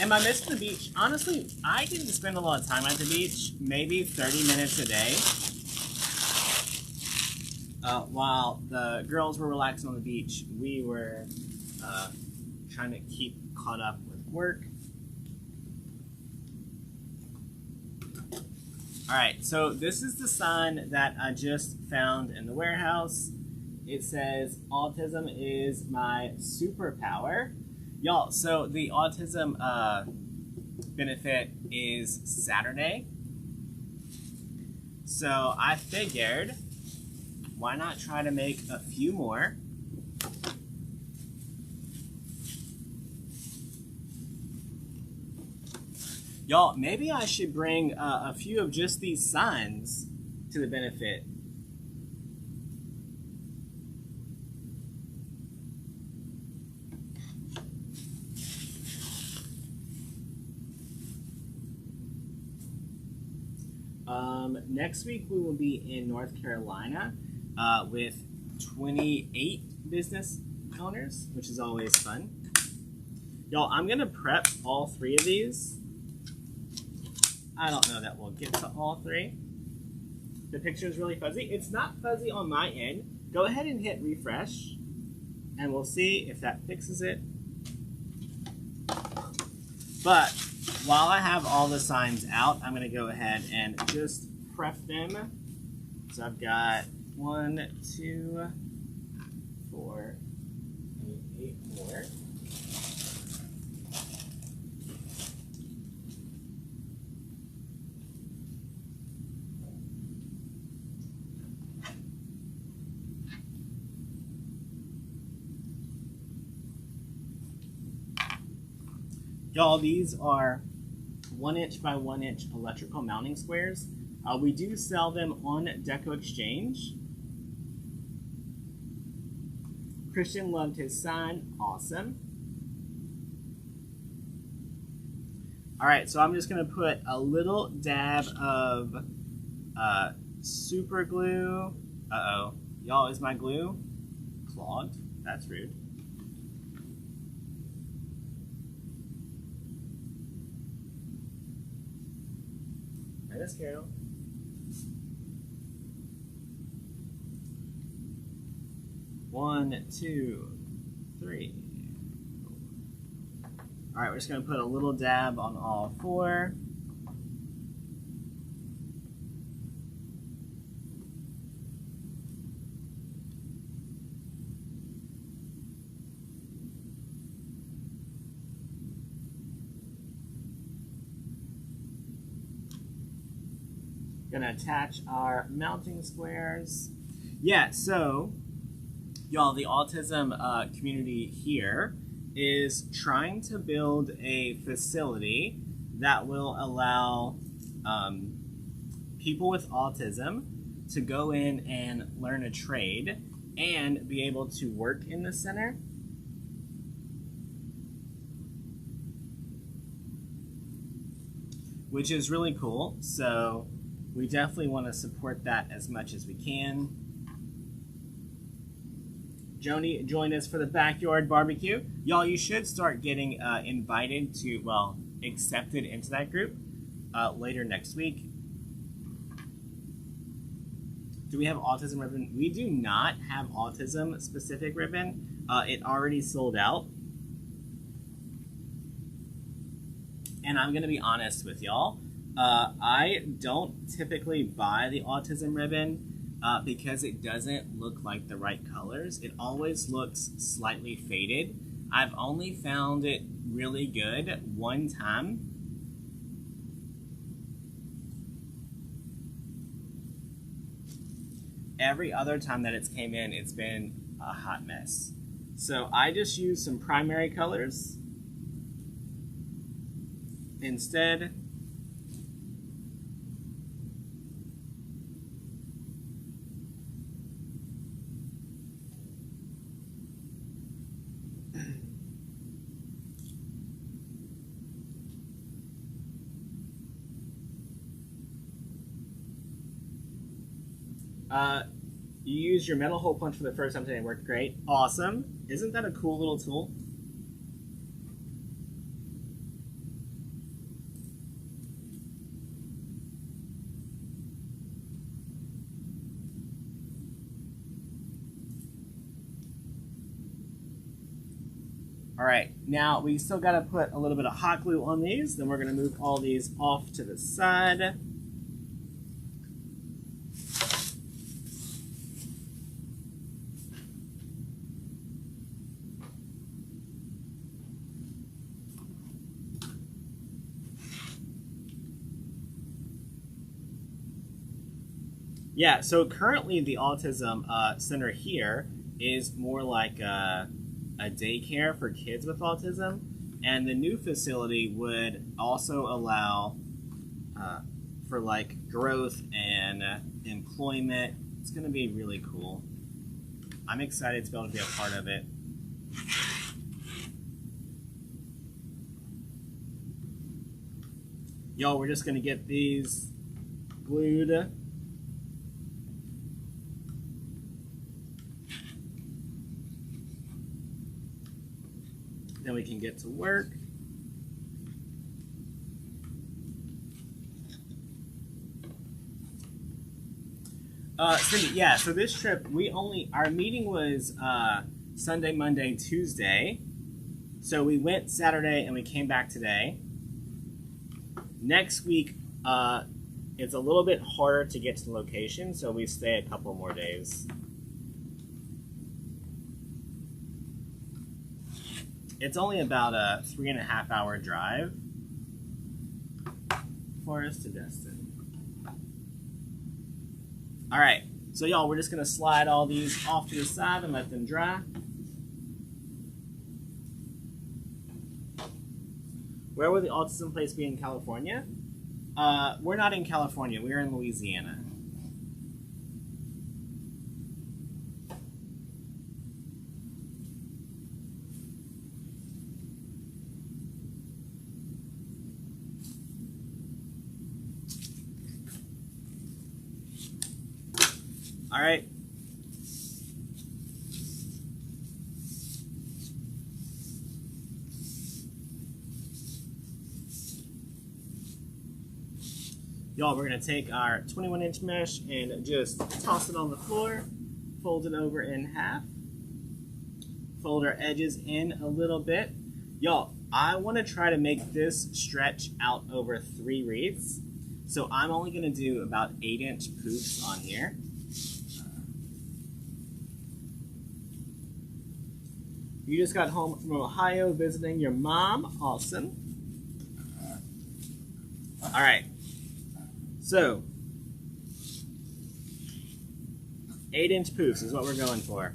Am I missing the beach? Honestly, I didn't spend a lot of time at the beach, maybe 30 minutes a day. While the girls were relaxing on the beach, we were trying to keep caught up with work. Alright, so this is the sign that I just found in the warehouse. It says, autism is my superpower. Y'all, so the autism benefit is Saturday. So I figured, why not try to make a few more? Y'all, maybe I should bring a few of just these signs to the benefit. Next week we will be in North Carolina with 28 business owners, which is always fun. Y'all, I'm gonna prep all 3 of these. I don't know that we'll get to all 3. The picture is really fuzzy. It's not fuzzy on my end. Go ahead and hit refresh, and we'll see if that fixes it. But while I have all the signs out, I'm gonna go ahead and just prep them. So I've got 1, 2, 4, 8 more. Y'all, these are 1" by 1" electrical mounting squares. We do sell them on DecoExchange. Christian loved his sign. Awesome. All right, so I'm just going to put a little dab of super glue. Uh-oh. Y'all, is my glue clogged? That's rude. This Carol. One, 2, 3, 4. All right, we're just gonna put a little dab on all 4. Gonna attach our mounting squares. Yeah, so y'all, the autism community here is trying to build a facility that will allow people with autism to go in and learn a trade and be able to work in the center. Which is really cool. So we definitely want to support that as much as we can. Joni, join us for the backyard barbecue. Y'all, you should start getting invited to, well, accepted into that group later next week. Do we have autism ribbon? We do not have autism specific ribbon. It already sold out. And I'm going to be honest with y'all. I don't typically buy the autism ribbon because it doesn't look like the right colors. It always looks slightly faded. I've only found it really good one time. Every other time that it's came in, it's been a hot mess. So I just use some primary colors instead. You used your metal hole punch for the first time today and worked great. Awesome. Isn't that a cool little tool? All right, now we still got to put a little bit of hot glue on these. Then we're going to move all these off to the side. Yeah, so currently the Autism Center here is more like a daycare for kids with autism, and the new facility would also allow for like growth and employment. It's going to be really cool. I'm excited to be able to be a part of it. Yo, we're just going to get these glued. Then we can get to work. Cindy, yeah, so this trip, our meeting was Sunday, Monday, Tuesday. So we went Saturday and we came back today. Next week, it's a little bit harder to get to the location, so we stay a couple more days. It's only about a 3.5 hour drive for us to Destin. All right, so y'all, we're just gonna slide all these off to the side and let them dry. Where would the autism place be in California? We're not in California, we're in Louisiana. All right. Y'all, we're going to take our 21-inch mesh and just toss it on the floor, fold it over in half, fold our edges in a little bit. Y'all, I want to try to make this stretch out over 3 wreaths. So I'm only going to do about 8-inch poofs on here. You just got home from Ohio visiting your mom. Awesome. All right. So, 8-inch poofs is what we're going for.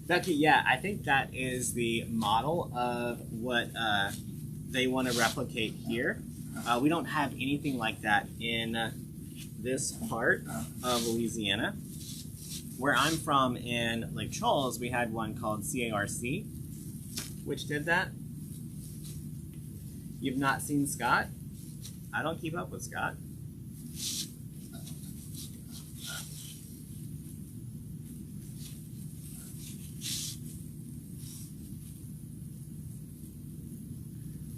Becky, yeah, I think that is the model of what they want to replicate here. We don't have anything like that in this part of Louisiana. Where I'm from in Lake Charles, we had one called CARC, which did that. You've not seen Scott? I don't keep up with Scott.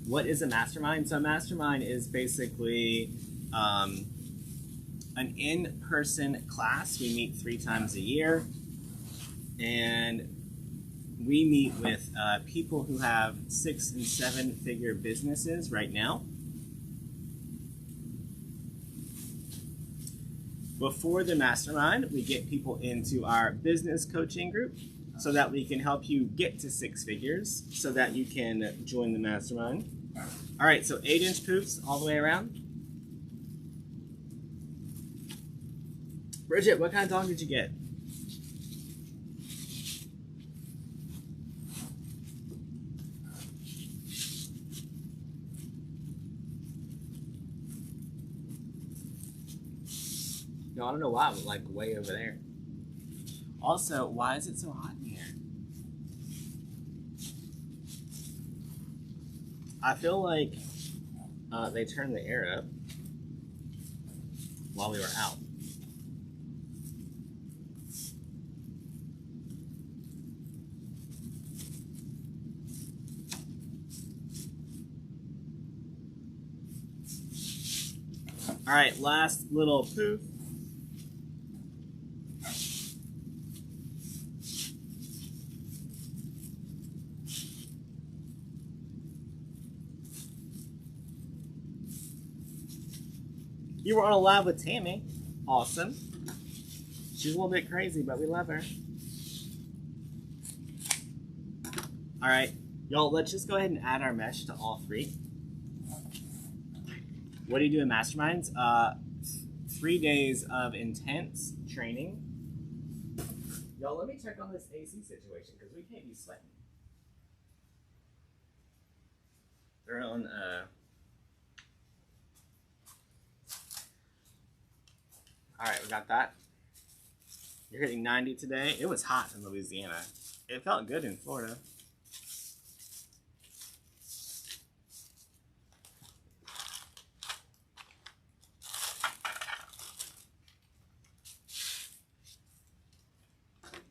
What is a mastermind? So a mastermind is basically an in-person class. We meet 3 times a year, and we meet with people who have 6- and 7-figure businesses right now. Before the mastermind, we get people into our business coaching group so that we can help you get to 6 figures so that you can join the mastermind. All right, so 8-inch poofs all the way around. Bridget, what kind of dog did you get? No, I don't know why, but like way over there. Also, why is it so hot in here? I feel like they turned the air up while we were out. All right, last little poof. You were on a live with Tammy. Awesome. She's a little bit crazy, but we love her. All right, y'all, let's just go ahead and add our mesh to all three. What do you do in masterminds? 3 days of intense training. Y'all, let me check on this AC situation because we can't be sweating. They're on, all right, we got that. You're hitting 90 today. It was hot in Louisiana. It felt good in Florida.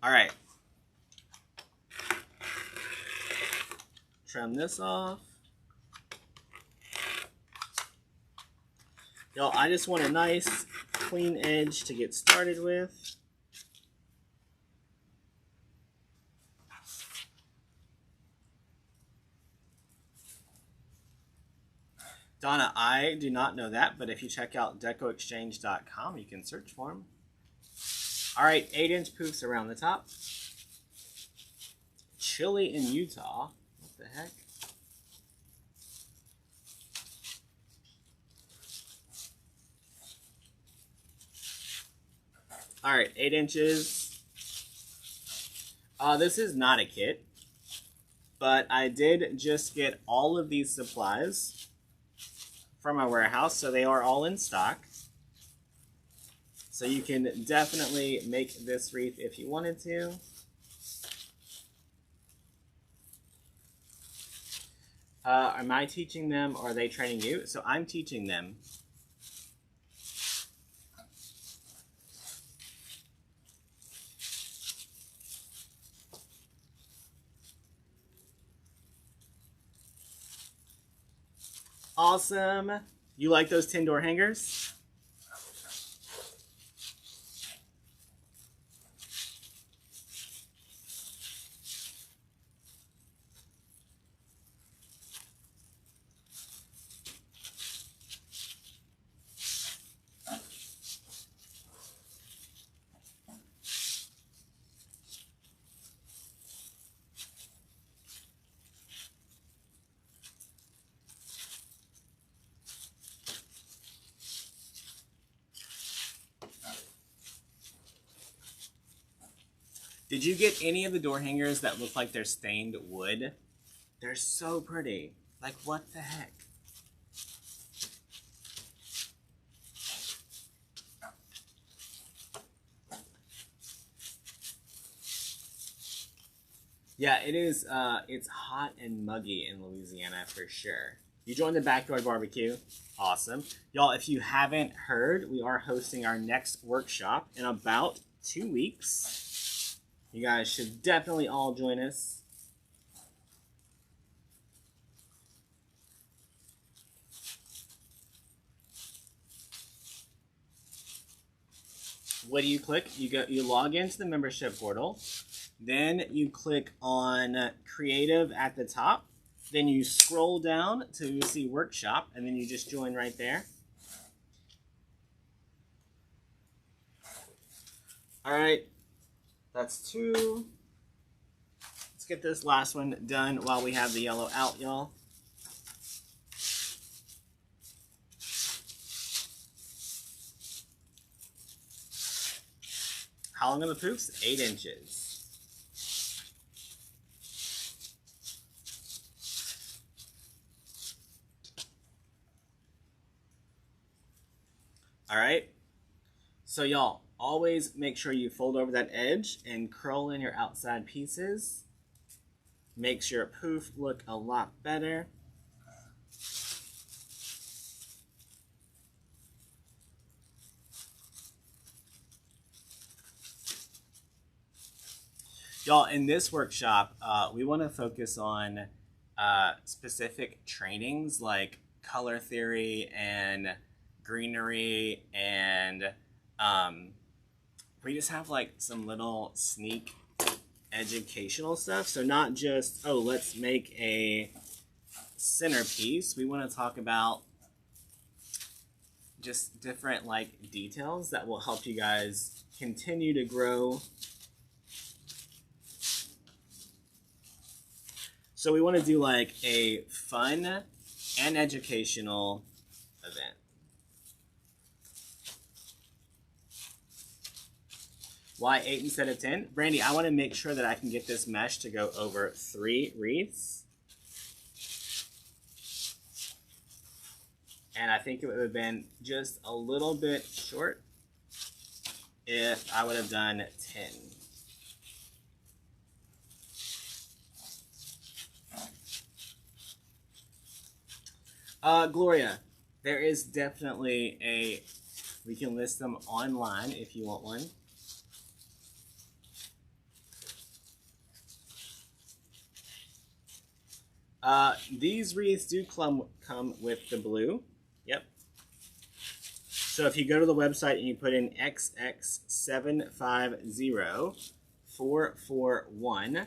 All right. Trim this off. Y'all, I just want a nice clean edge to get started with. Donna, I do not know that, but if you check out DecoExchange.com, you can search for them. All right, 8-inch poofs around the top. Chilly in Utah. What the heck? All right, 8 inches. This is not a kit, but I did just get all of these supplies from my warehouse, so they are all in stock. So you can definitely make this wreath if you wanted to. Am I teaching them or are they training you? So I'm teaching them. Awesome. You like those 10 door hangers? Did you get any of the door hangers that look like they're stained wood? They're so pretty. Like, what the heck? Yeah, it is. It's hot and muggy in Louisiana for sure. You joined the Backyard Barbecue. Awesome. Y'all, if you haven't heard, we are hosting our next workshop in about 2 weeks. You guys should definitely all join us. What do you click? You log into the membership portal. Then you click on Creative at the top. Then you scroll down to see Workshop, and then you just join right there. All right. That's 2. Let's get this last one done while we have the yellow out, y'all. How long are the poofs? 8 inches. All right. So y'all, always make sure you fold over that edge and curl in your outside pieces. Makes your poof look a lot better. Y'all, in this workshop, we want to focus on specific trainings like color theory and greenery, and we just have like some little sneak educational stuff. So not just, oh, let's make a centerpiece. We want to talk about just different like details that will help you guys continue to grow. So we want to do like a fun and educational event. Why 8 instead of 10? Brandy, I want to make sure that I can get this mesh to go over 3 wreaths. And I think it would have been just a little bit short if I would have done 10. Gloria, there is definitely a, we can list them online if you want one. These wreaths do come with the blue. Yep. So if you go to the website and you put in XX750441,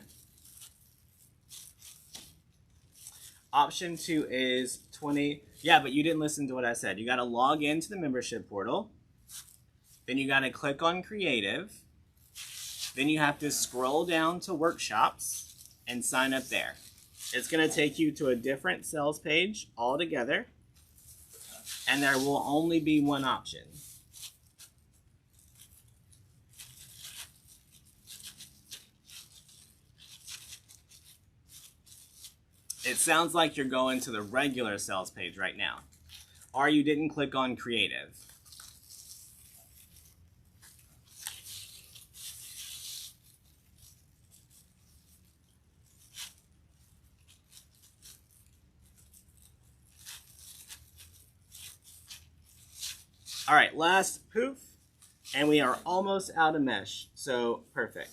option 2 is 20. Yeah, but you didn't listen to what I said. You got to log into the membership portal. Then you got to click on creative. Then you have to scroll down to workshops and sign up there. It's going to take you to a different sales page altogether, and there will only be one option. It sounds like you're going to the regular sales page right now, or you didn't click on creative. All right, last poof, and we are almost out of mesh, so perfect.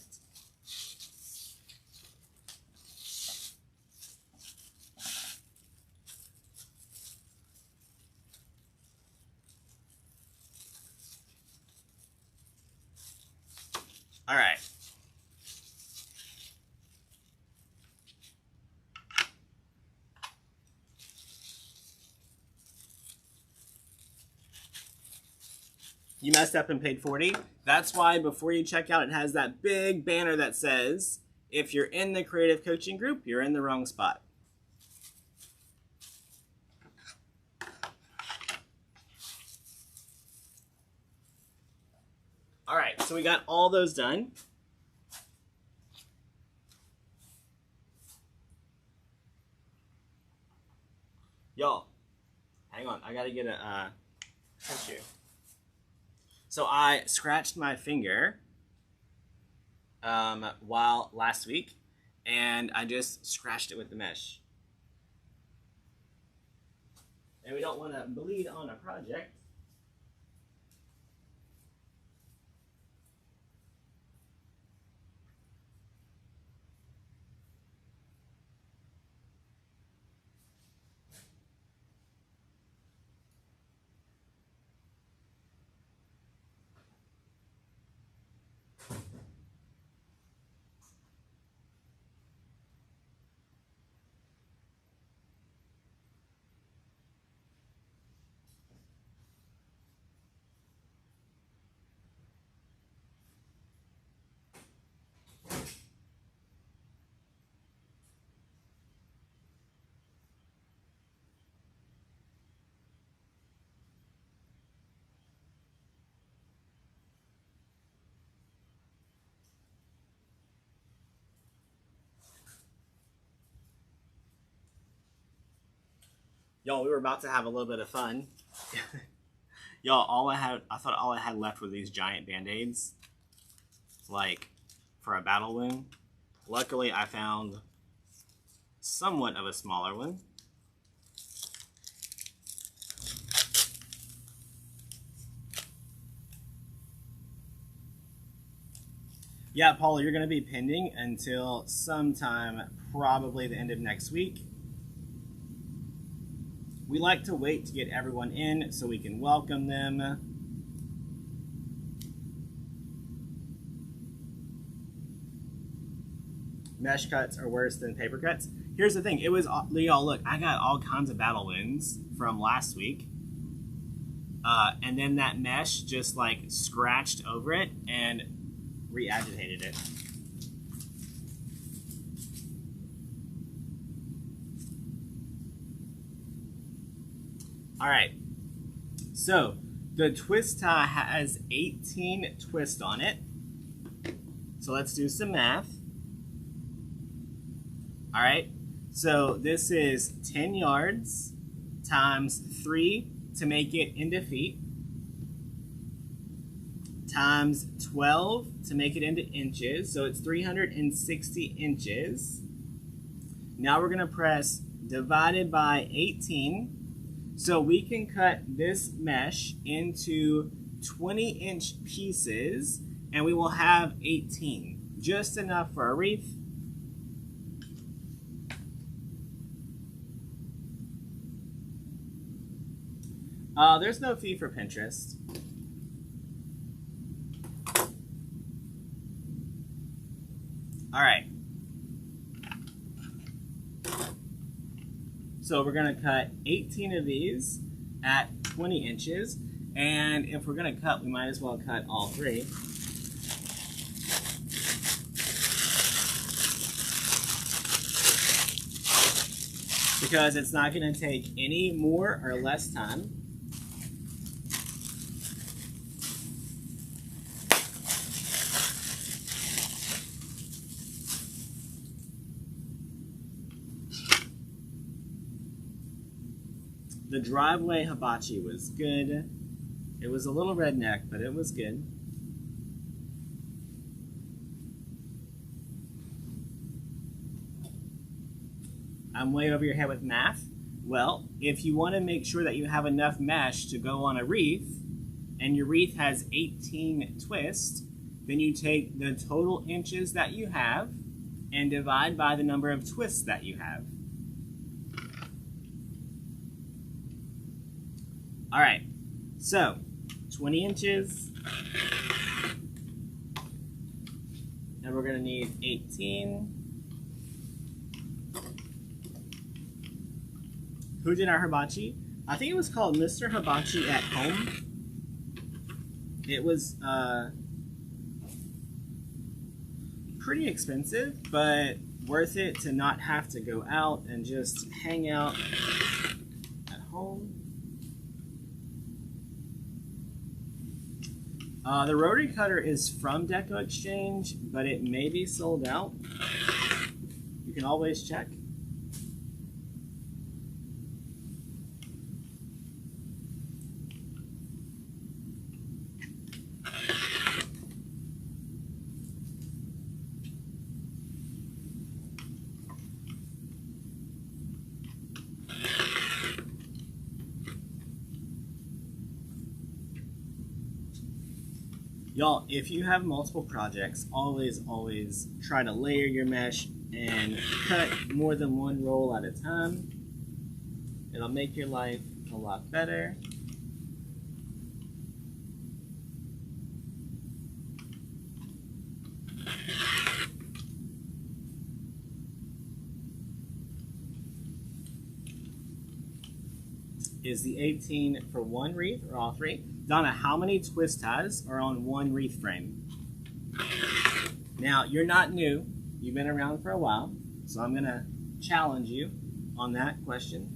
All right. You messed up and paid 40. That's why before you check out, it has that big banner that says, if you're in the creative coaching group, you're in the wrong spot. All right, so we got all those done. Y'all, hang on, I gotta get a tissue. So I scratched my finger while last week, and I just scratched it with the mesh. And we don't want to bleed on a project. Y'all, we were about to have a little bit of fun. Y'all, I thought all I had left were these giant band-aids, like for a battle wound. Luckily, I found somewhat of a smaller one. Yeah, Paula, you're going to be pending until sometime, probably the end of next week. We like to wait to get everyone in so we can welcome them. Mesh cuts are worse than paper cuts. Here's the thing. It was, y'all, look, I got all kinds of battle wounds from last week. and then that mesh just like scratched over it and re-agitated it. All right, so the twist tie has 18 twists on it. So let's do some math. All right, so this is 10 yards times 3 to make it into feet, times 12 to make it into inches, so it's 360 inches. Now we're gonna press divided by 18, so we can cut this mesh into 20-inch pieces, and we will have 18, just enough for a wreath. There's no fee for Pinterest. All right. So we're gonna cut 18 of these at 20 inches. And if we're gonna cut, we might as well cut all 3. Because it's not gonna take any more or less time. The driveway hibachi was good. It was a little redneck, but it was good. I'm way over your head with math. Well, if you want to make sure that you have enough mesh to go on a wreath, and your wreath has 18 twists, then you take the total inches that you have and divide by the number of twists that you have. All right, so 20 inches, and we're gonna need 18. Who did our hibachi? I think it was called Mr. Hibachi at Home. It was pretty expensive, but worth it to not have to go out and just hang out at home. The rotary cutter is from DecoExchange, but it may be sold out. You can always check. Y'all, if you have multiple projects, always try to layer your mesh and cut more than one roll at a time. It'll make your life a lot better. Is the 18 for one wreath or all 3? Donna, how many twist ties are on one wreath frame? Now, you're not new. You've been around for a while, so I'm gonna challenge you on that question.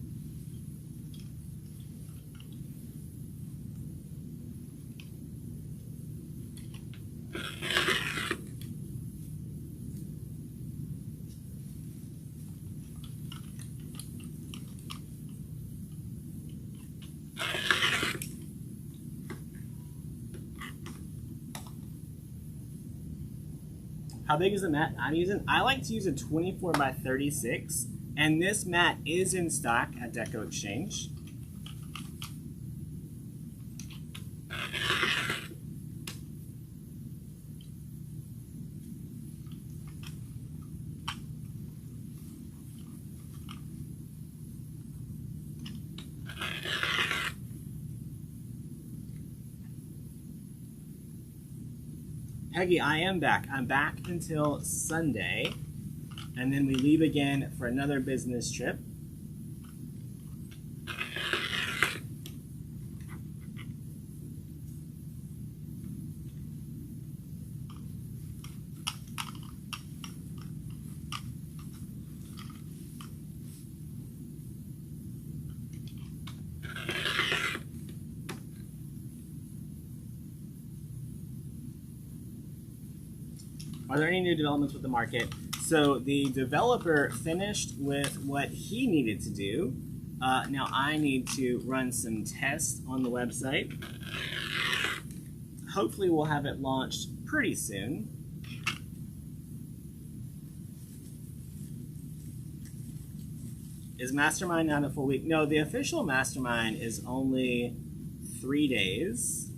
How big is the mat I'm using? I like to use a 24 by 36, and this mat is in stock at DecoExchange. Peggy, I am back. I'm back until Sunday, and then we leave again for another business trip. Are there any new developments with the market? So the developer finished with what he needed to do. Now I need to run some tests on the website. Hopefully we'll have it launched pretty soon. Is Mastermind not a full week? No, the official Mastermind is only 3 days.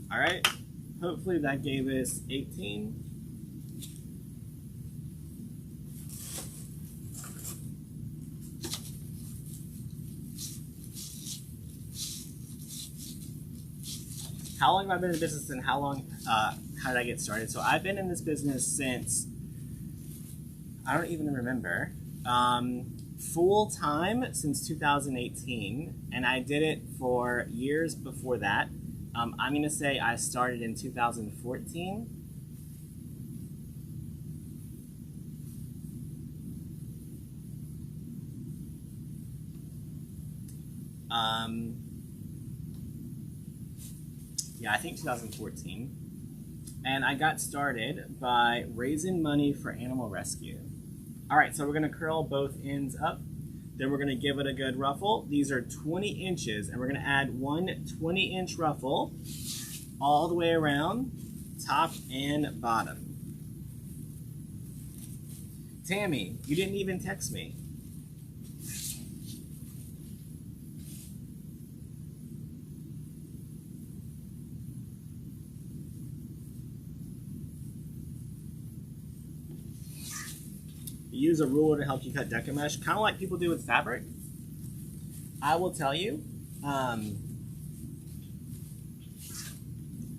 All right, hopefully that gave us 18. How long have I been in business and how did I get started? So I've been in this business since, I don't even remember, full time since 2018, and I did it for years before that. I'm going to say I started in 2014. Yeah, I think 2014. And I got started by raising money for animal rescue. All right, so we're going to curl both ends up. Then we're going to give it a good ruffle. These are 20 inches, and we're going to add one 20-inch ruffle all the way around, top and bottom. Tammy, you didn't even text me. Use a ruler to help you cut Deco mesh, kind of like people do with fabric. I will tell you,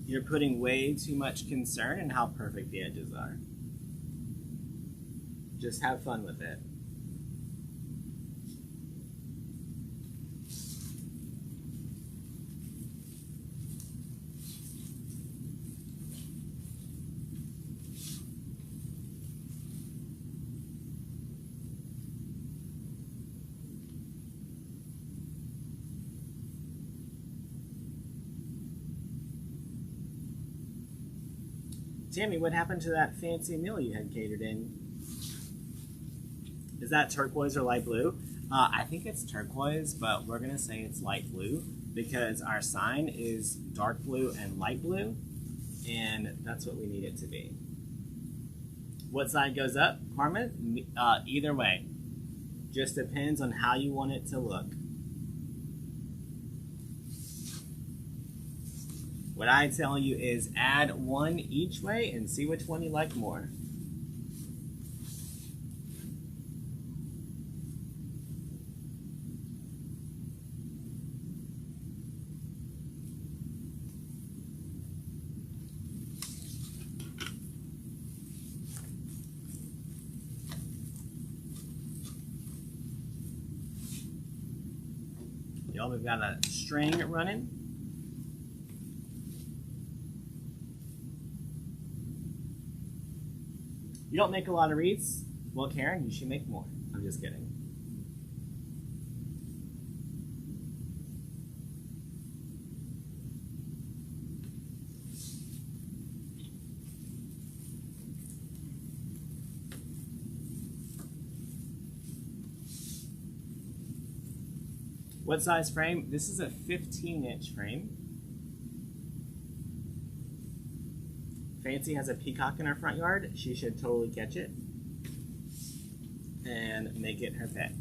you're putting way too much concern in how perfect the edges are. Just have fun with it. Tammy, what happened to that fancy meal you had catered in? Is that turquoise or light blue? I think it's turquoise, but we're going to say it's light blue because our sign is dark blue and light blue, and that's what we need it to be. What side goes up, Carmen? Either way. Just depends on how you want it to look. What I tell you is add one each way and see which one you like more. Y'all, we've got a string running. You don't make a lot of wreaths? Well, Karen, you should make more. I'm just kidding. What size frame? This is a 15-inch frame. Fancy has a peacock in her front yard. She should totally catch it and make it her pet.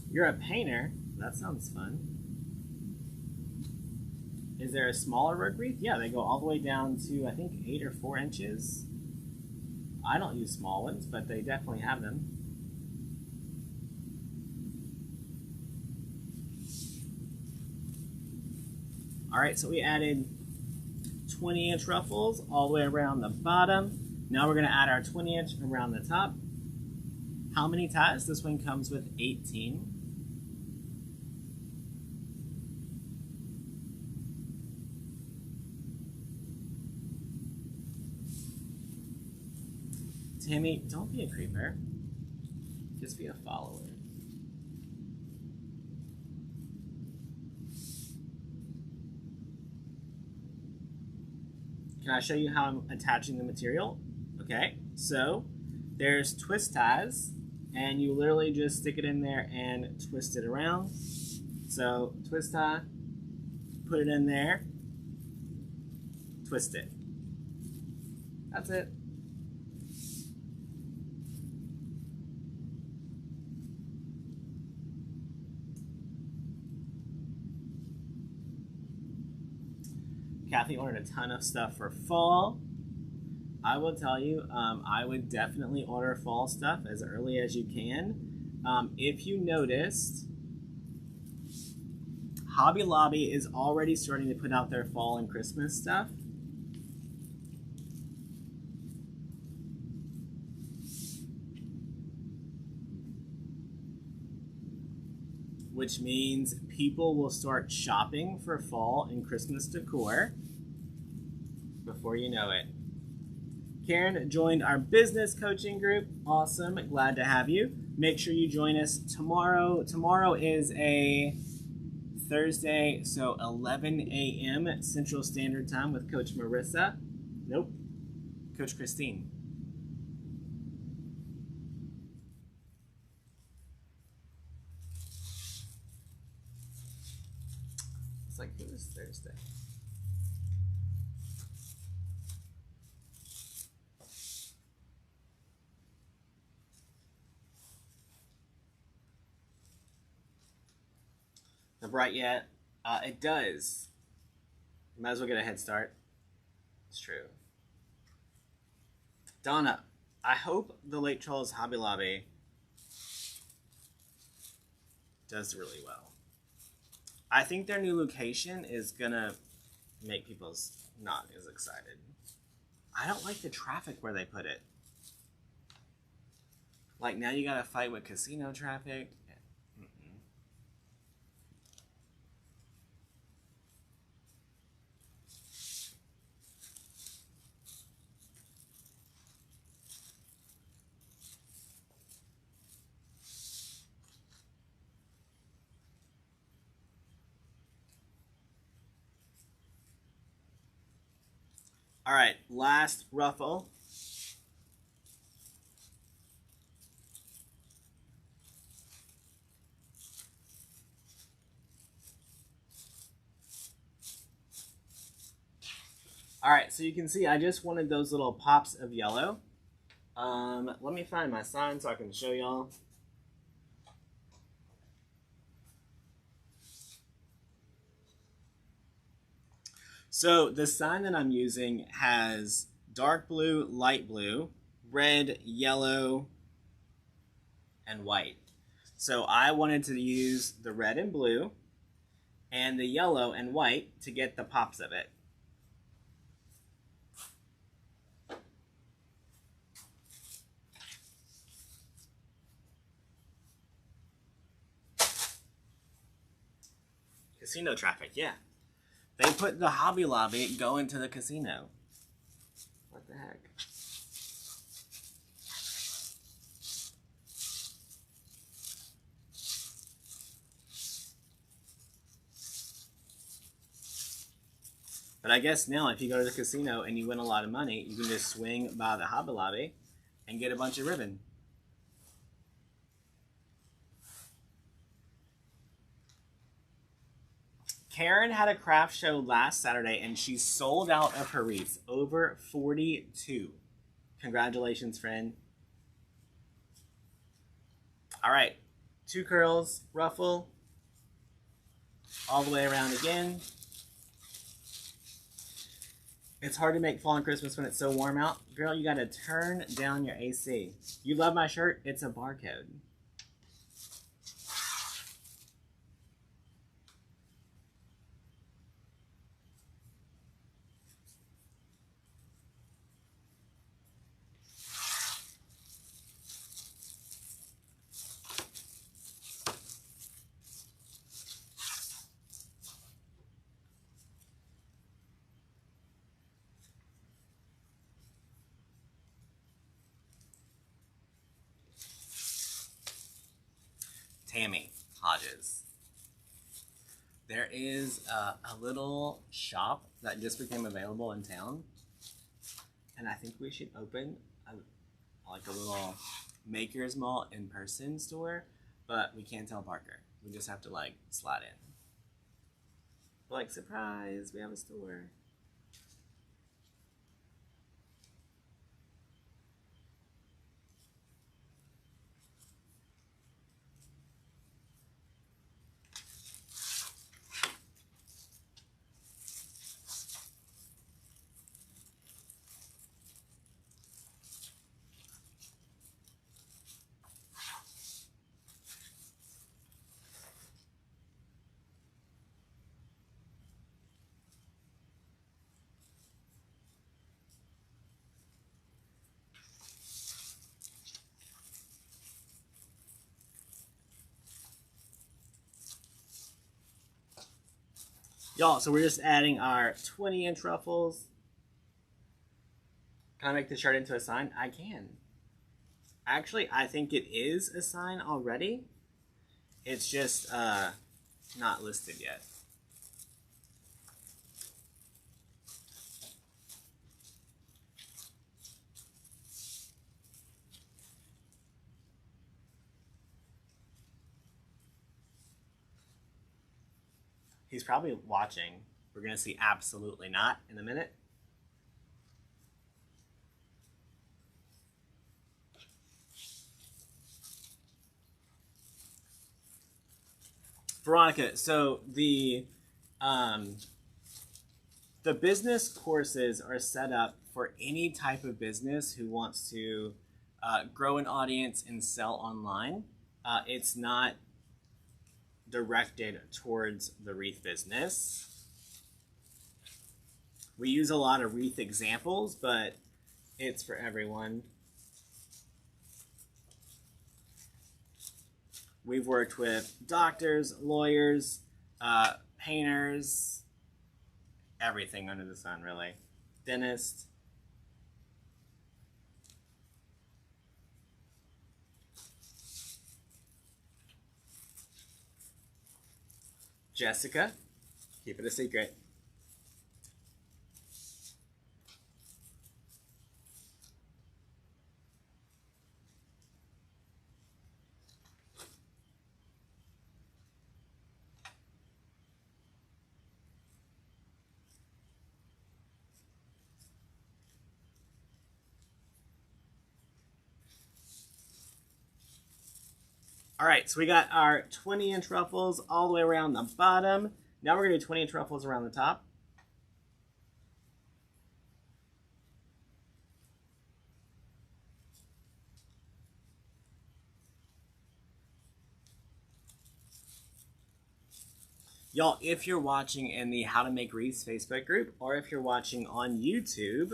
You're a painter? That sounds fun. Is there a smaller rug wreath? Yeah, they go all the way down to, I think, 8 or 4 inches. I don't use small ones, but they definitely have them. All right, so we added 20-inch ruffles all the way around the bottom. Now we're gonna add our 20-inch around the top. How many ties? This one comes with 18. Tammy, don't be a creeper. Just be a follower. Can I show you how I'm attaching the material? Okay, so there's twist ties, and you literally just stick it in there and twist it around. So twist tie, put it in there, twist it. That's it. Kathy ordered a ton of stuff for fall. I will tell you, I would definitely order fall stuff as early as you can. If you noticed, Hobby Lobby is already starting to put out their fall and Christmas stuff. Which means people will start shopping for fall and Christmas decor before you know it. Karen joined our business coaching group. Awesome, glad to have you. Make sure you join us tomorrow. Tomorrow is a Thursday, so 11 a.m. Central Standard Time with Coach Marissa. Nope, Coach Christine. It's like, who is Thursday? Not bright yet. It does. Might as well get a head start. It's true. Donna, I hope the Lake Charles Hobby Lobby does really well. I think their new location is gonna make people not as excited. I don't like the traffic where they put it. Like, now you gotta fight with casino traffic. All right, last ruffle. All right, so you can see I just wanted those little pops of yellow. Let me find my sign so I can show y'all. So the sign that I'm using has dark blue, light blue, red, yellow, and white. So I wanted to use the red and blue and the yellow and white to get the pops of it. Casino traffic, yeah. They put the Hobby Lobby go into the casino. What the heck? But I guess now if you go to the casino and you win a lot of money, you can just swing by the Hobby Lobby and get a bunch of ribbon. Karen had a craft show last Saturday and she sold out of her wreaths. Over 42. Congratulations, friend. All right, 2 curls, ruffle, all the way around again. It's hard to make fall and Christmas when it's so warm out. Girl, you gotta turn down your AC. You love my shirt? It's a barcode. There is a little shop that just became available in town, and I think we should open like a little Maker's Mall in-person store, but we can't tell Parker. We just have to like slide in. Like, surprise, we have a store. Y'all, so we're just adding our 20-inch ruffles. Can I make the shirt into a sign? I can. Actually, I think it is a sign already. It's just not listed yet. He's probably watching. We're going to see absolutely not in a minute. Veronica, so the business courses are set up for any type of business who wants to grow an audience and sell online. It's not directed towards the Wreath business. We use a lot of Wreath examples, but it's for everyone. We've worked with doctors, lawyers, painters, everything under the sun, really. Dentists. Jessica, keep it a secret. All right, so we got our 20-inch ruffles all the way around the bottom. Now we're going to do 20-inch ruffles around the top. Y'all, if you're watching in the How to Make Wreaths Facebook group, or if you're watching on YouTube,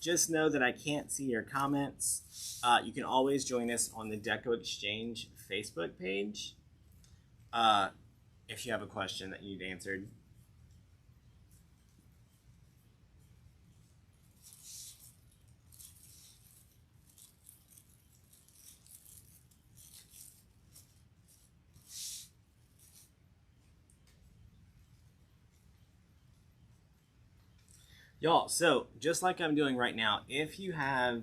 just know that I can't see your comments. You can always join us on the DecoExchange Facebook page if you have a question that you need answered. Y'all, so just like I'm doing right now, if you have,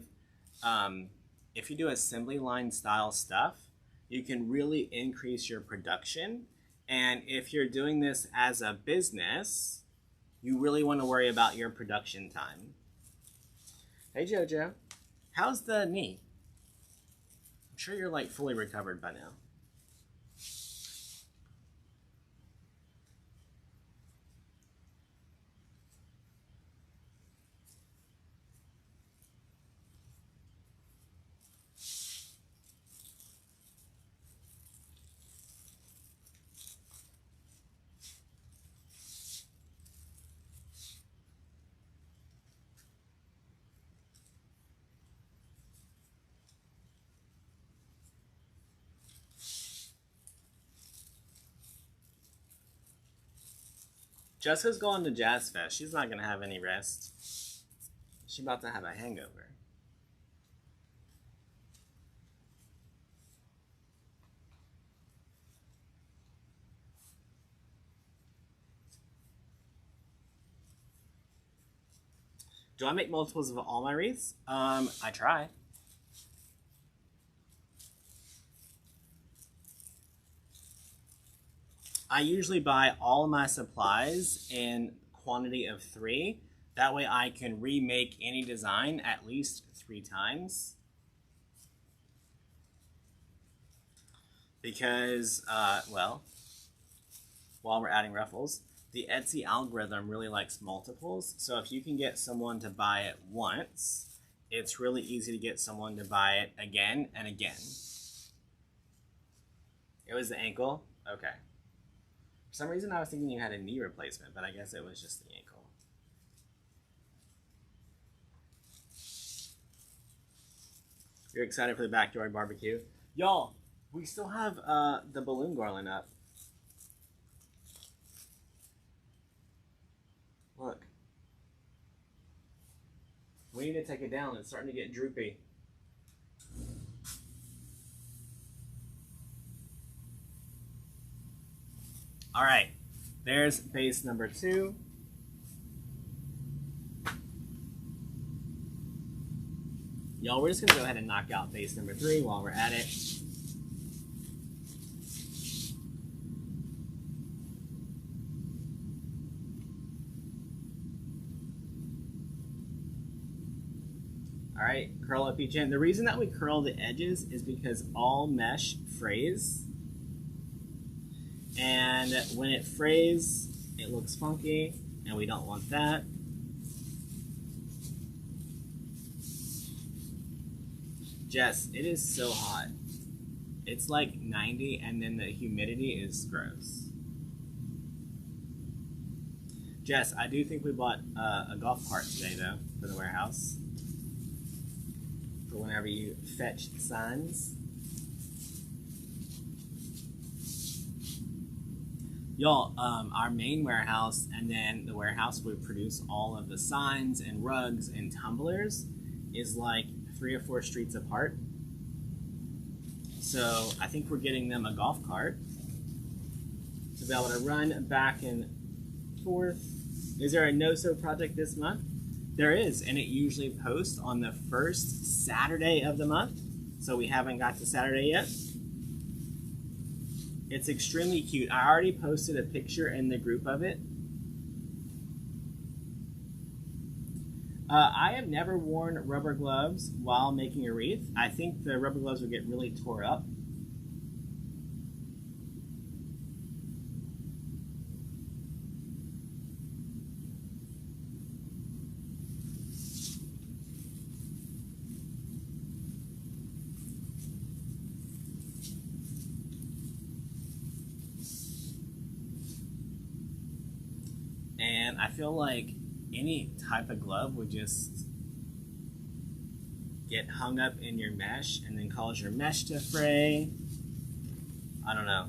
if you do assembly line style stuff, you can really increase your production. And if you're doing this as a business, you really want to worry about your production time. Hey, JoJo, how's the knee? I'm sure you're like fully recovered by now. Jessica's going to Jazz Fest. She's not going to have any rest. She's about to have a hangover. Do I make multiples of all my wreaths? I try. I usually buy all my supplies in quantity of 3. That way I can remake any design at least 3 times. Because, well, while we're adding ruffles, the Etsy algorithm really likes multiples. So if you can get someone to buy it once, it's really easy to get someone to buy it again and again. It was the ankle? Okay. For some reason I was thinking you had a knee replacement, but I guess it was just the ankle. You're excited for the backyard barbecue? Y'all, we still have the balloon garland up. Look. We need to take it down. It's starting to get droopy. All right, there's base number 2. Y'all, we're just gonna go ahead and knock out base number 3 while we're at it. All right, curl up each end. The reason that we curl the edges is because all mesh frays. And when it frays, it looks funky, and we don't want that. Jess, it is so hot. It's like 90, and then the humidity is gross. Jess, I do think we bought a golf cart today, though, for the warehouse. For whenever you fetch signs. Y'all, our main warehouse and then the warehouse we produce all of the signs and rugs and tumblers is like 3 or 4 streets apart. So I think we're getting them a golf cart to be able to run back and forth. Is there a no-sew project this month? There is, and it usually posts on the first Saturday of the month. So we haven't got to Saturday yet. It's extremely cute. I already posted a picture in the group of it. I have never worn rubber gloves while making a wreath. I think the rubber gloves would get really tore up. And I feel like any type of glove would just get hung up in your mesh and then cause your mesh to fray. I don't know.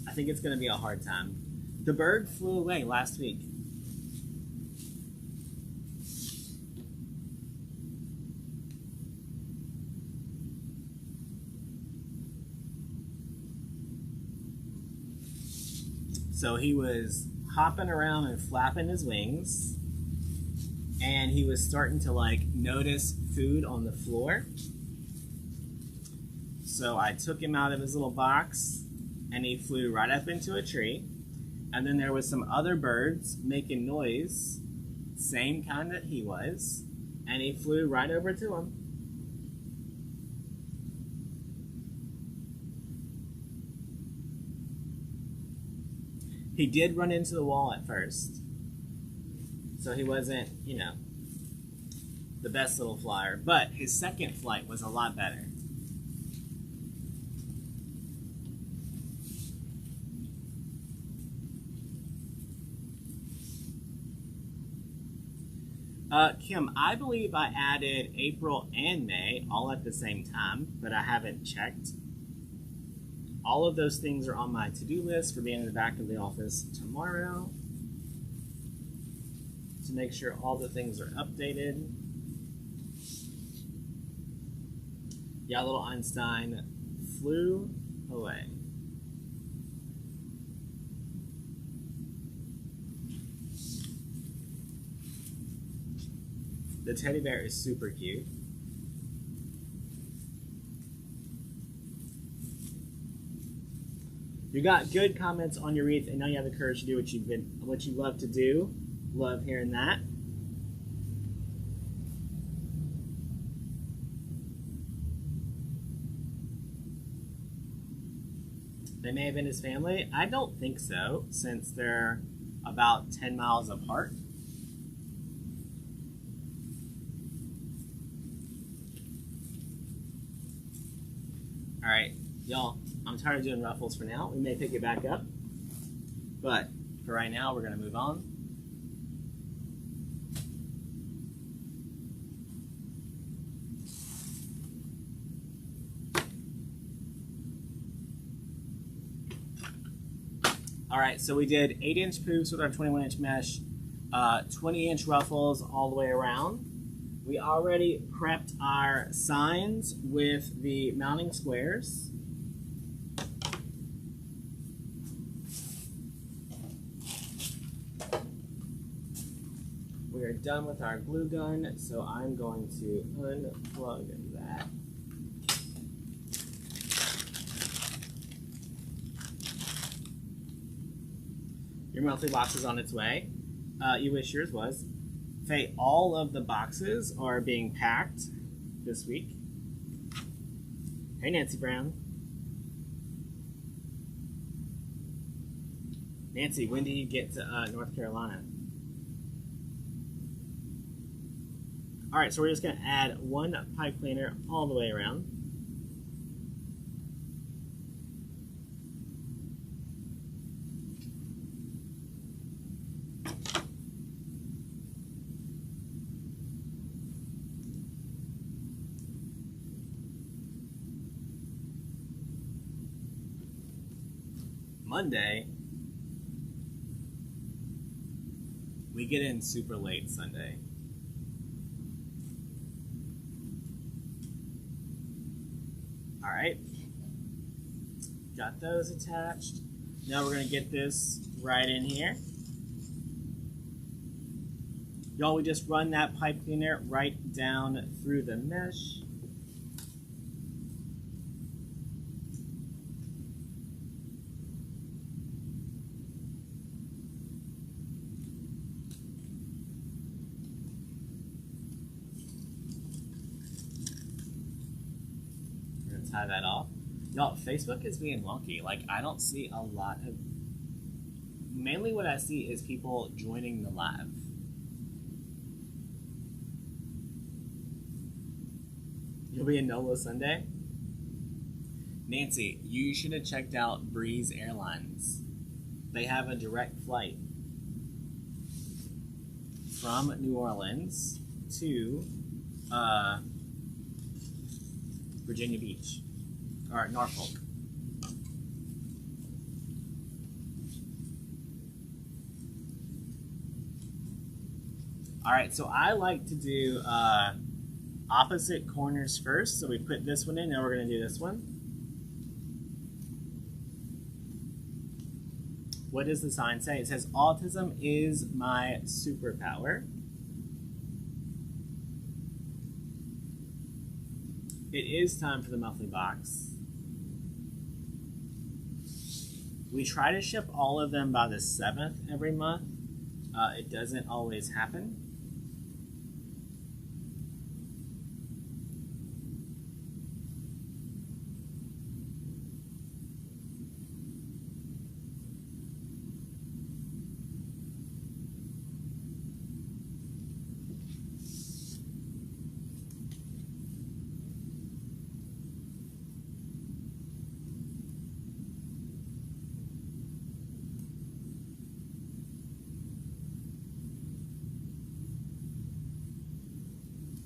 I think it's going to be a hard time. The bird flew away last week. So he was hopping around and flapping his wings, and he was starting to like notice food on the floor. So I took him out of his little box and he flew right up into a tree. And then there was some other birds making noise, same kind that he was, and he flew right over to him. He did run into the wall at first, so he wasn't, you know, the best little flyer, but his second flight was a lot better. Kim, I believe I added April and May all at the same time, but I haven't checked. All of those things are on my to-do list for being in the back of the office tomorrow to make sure all the things are updated. Yeah, little Einstein flew away. The teddy bear is super cute. You got good comments on your wreath, and now you have the courage to do what you love to do. Love hearing that. They may have been his family. I don't think so, since they're about 10 miles apart. All right, y'all, I'm tired of doing ruffles for now. We may pick it back up, but for right now, we're gonna move on. All right, so we did 8-inch poofs with our 21-inch mesh, 20-inch ruffles all the way around. We already prepped our signs with the mounting squares. We are done with our glue gun, so I'm going to unplug that. Your monthly box is on its way. You wish yours was. Faye, all of the boxes are being packed this week. Hey, Nancy Brown. Nancy, when do you get to North Carolina? All right, so we're just gonna add one pipe cleaner all the way around. Monday, we get in super late Sunday. All right, got those attached. Now we're gonna get this right in here. Y'all, we just run that pipe cleaner right down through the mesh. Tie that off. Y'all, Facebook is being wonky. Like, I don't see a lot of... Mainly what I see is people joining the live. You'll be in NOLA Sunday? Nancy, you should have checked out Breeze Airlines. They have a direct flight from New Orleans to Virginia Beach, or Norfolk. All right, so I like to do opposite corners first. So we put this one in, now we're gonna do this one. What does the sign say? It says, autism is my superpower. It is time for the monthly box. We try to ship all of them by the 7th every month. It doesn't always happen.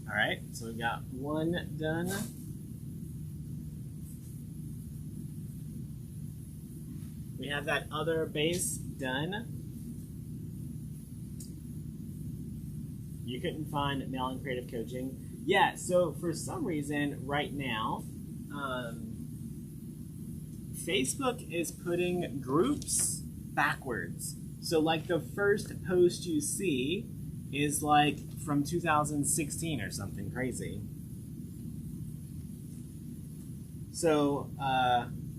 All right, so we've got one done. We have that other base done. You couldn't find Mel in Creative Coaching. Yeah, so for some reason right now, Facebook is putting groups backwards. So like the first post you see is like from 2016 or something crazy. So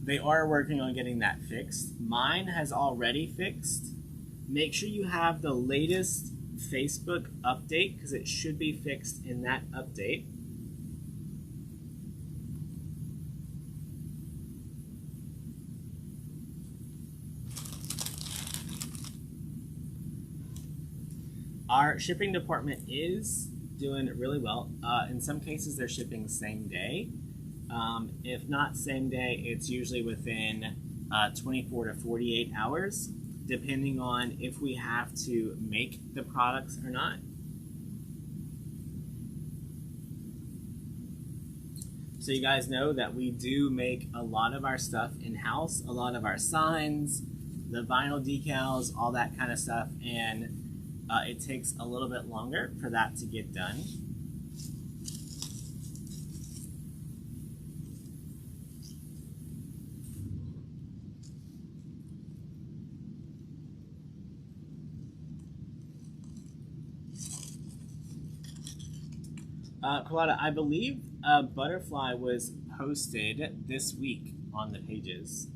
they are working on getting that fixed. Mine has already fixed. Make sure you have the latest Facebook update because it should be fixed in that update. Our shipping department is doing really well. In some cases, they're shipping same day. If not same day, it's usually within 24 to 48 hours, depending on if we have to make the products or not. So you guys know that we do make a lot of our stuff in-house, a lot of our signs, the vinyl decals, all that kind of stuff, and it takes a little bit longer for that to get done. Carlotta, I believe a butterfly was posted this week on the pages.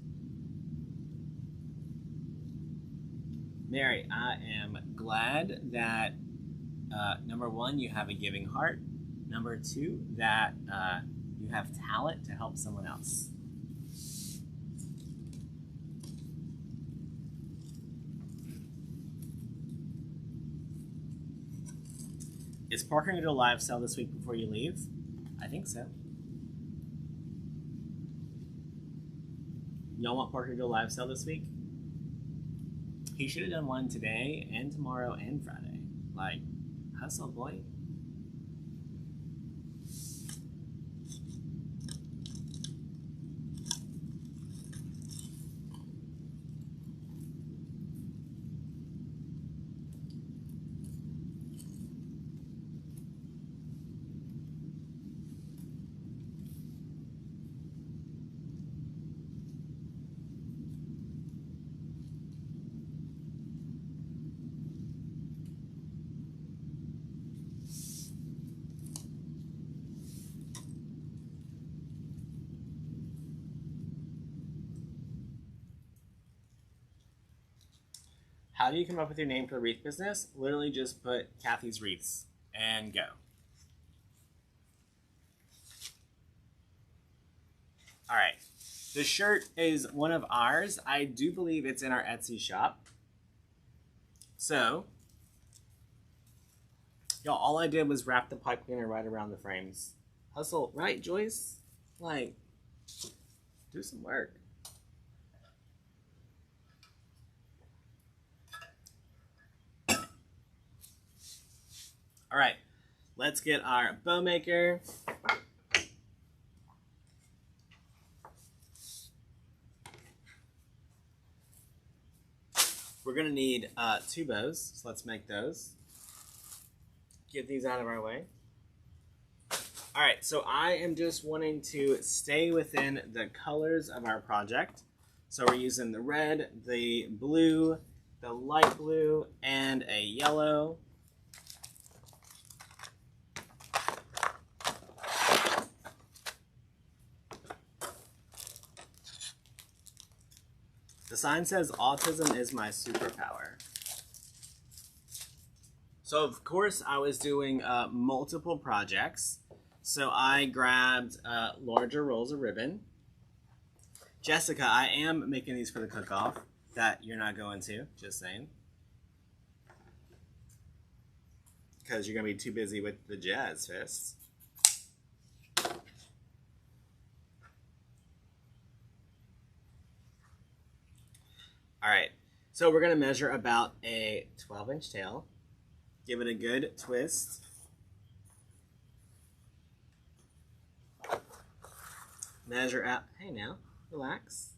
Mary, I am glad that number one, you have a giving heart. Number two, that you have talent to help someone else. Is Parker going to do a live sale this week before you leave? I think so. Y'all want Parker to do a live sale this week? He should have done one today and tomorrow and Friday. Like, hustle, boy. How do you come up with your name for the wreath business? Literally just put Kathy's Wreaths and go. All right. The shirt is one of ours. I do believe it's in our Etsy shop. So, y'all, all I did was wrap the pipe cleaner right around the frames. Hustle, right, Joyce? Like, do some work. All right, let's get our bow maker. We're gonna need 2 bows, so let's make those. Get these out of our way. All right, so I am just wanting to stay within the colors of our project. So we're using the red, the blue, the light blue, and a yellow. The sign says, "Autism is my superpower." So of course I was doing multiple projects. So I grabbed larger rolls of ribbon. Jessica, I am making these for the cook-off that you're not going to, just saying. Because you're gonna be too busy with the jazz fists. All right, so we're gonna measure about a 12-inch tail. Give it a good twist. Measure out, hey now, relax.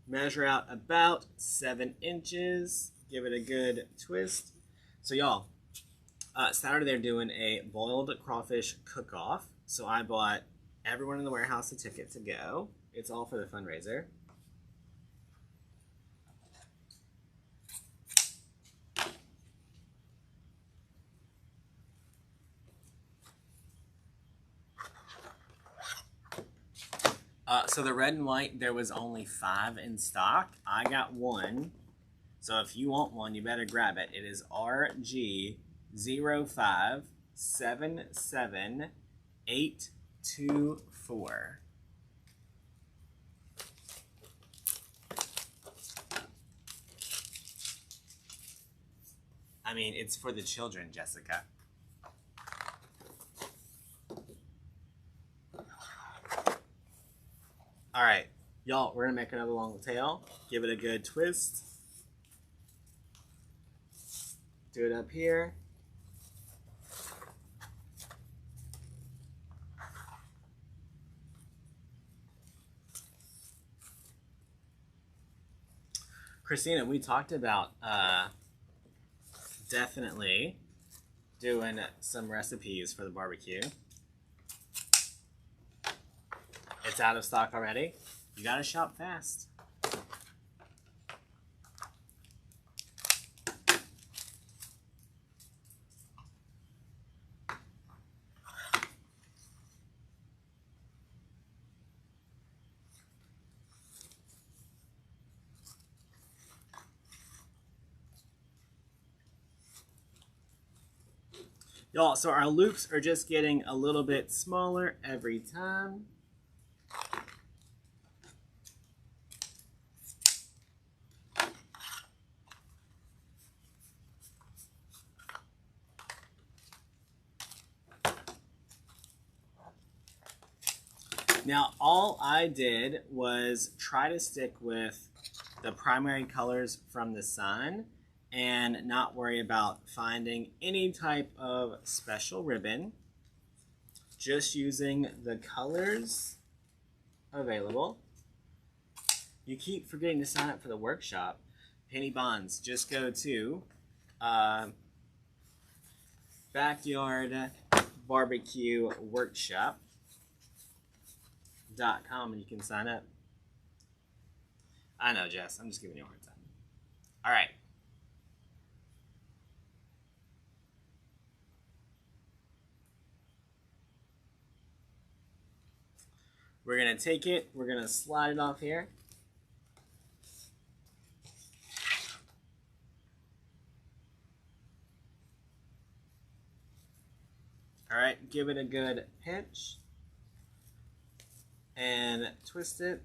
Measure out about 7 inches. Give it a good twist. So y'all, Saturday they're doing a boiled crawfish cook-off. So I bought everyone in the warehouse a ticket to go. It's all for the fundraiser. So the red and white, there was only 5 in stock. I got 1. So if you want one, you better grab it. It is RG0577824. I mean, it's for the children, Jessica. All right, y'all, we're gonna make another long tail. Give it a good twist. Do it up here. Christina, we talked about definitely doing some recipes for the barbecue. It's out of stock already. You gotta shop fast. Y'all, so our loops are just getting a little bit smaller every time. Now, all I did was try to stick with the primary colors from the sun and not worry about finding any type of special ribbon. Just using the colors available. You keep forgetting to sign up for the workshop. Penny Bonds, just go to Backyard Barbecue Workshop.com and you can sign up. I know, Jess, I'm just giving you a hard time. All right. We're gonna take it, we're gonna slide it off here. All right, give it a good pinch and twist it.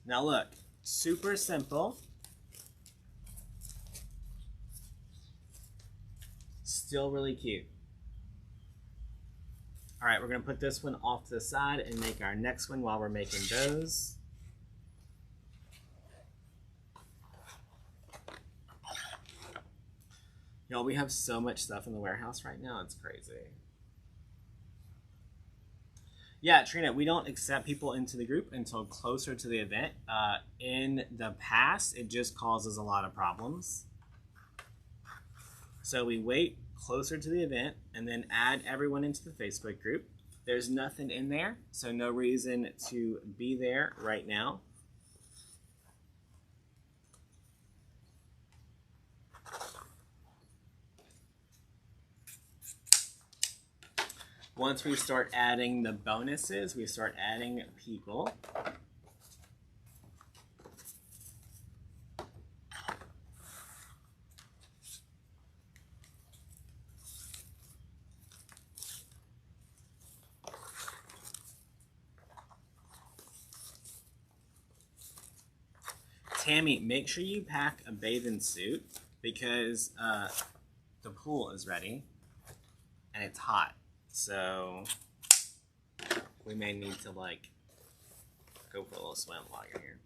Now look, super simple. Still really cute. All right, we're gonna put this one off to the side and make our next one while we're making bows. Y'all, we have so much stuff in the warehouse right now, it's crazy. Yeah, Trina, we don't accept people into the group until closer to the event. In the past, it just causes a lot of problems. So we wait closer to the event and then add everyone into the Facebook group. There's nothing in there, so no reason to be there right now. Once we start adding the bonuses, we start adding people. Tammy, make sure you pack a bathing suit because the pool is ready and it's hot. So we may need to like go for a little swim while you're here.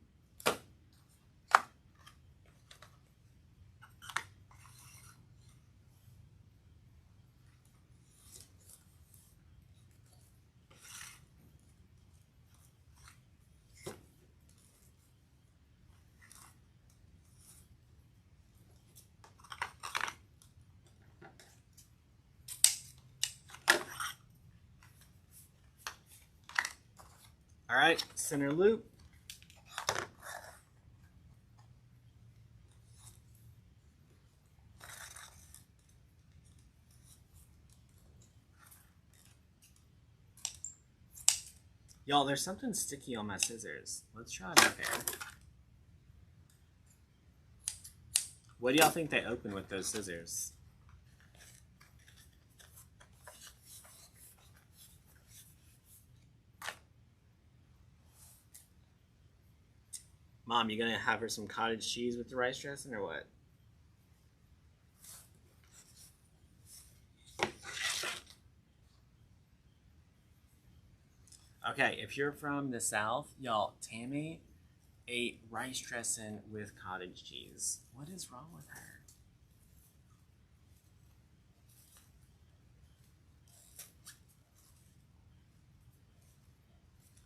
All right, center loop. Y'all, there's something sticky on my scissors. Let's try it out here. What do y'all think they open with those scissors? Mom, you gonna have her some cottage cheese with the rice dressing or what? Okay, if you're from the South, y'all, Tammy ate rice dressing with cottage cheese. What is wrong with her?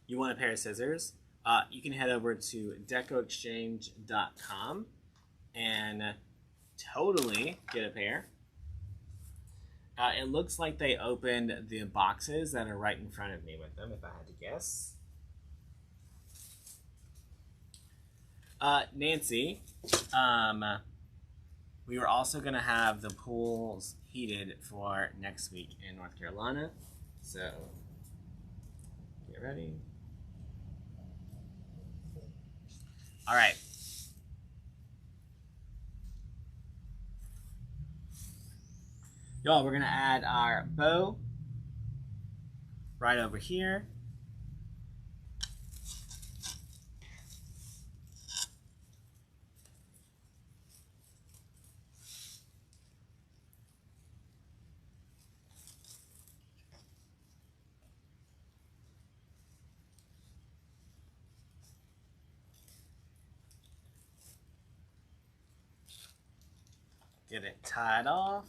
You want a pair of scissors? You can head over to DecoExchange.com and totally get a pair. It looks like they opened the boxes that are right in front of me with them, if I had to guess. Nancy, we were also going to have the pools heated for next week in North Carolina. So, get ready. All right. Y'all, we're going to add our bow right over here. Get it tied off.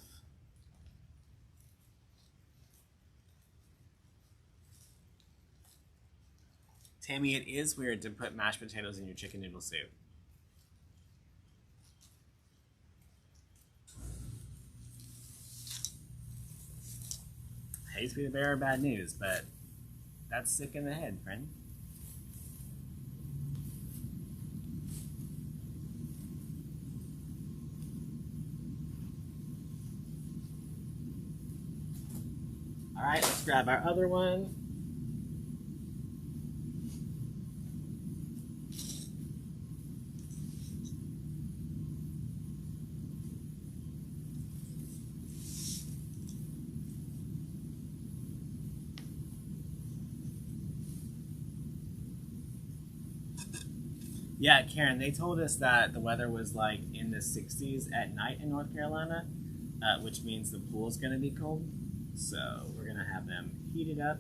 Tammy, it is weird to put mashed potatoes in your chicken noodle soup. I hate to be the bearer of bad news, but that's sick in the head, friend. All right, let's grab our other one. Yeah, Karen, they told us that the weather was like in the 60s at night in North Carolina, which means the pool's going to be cold. So we're going to have them heated up.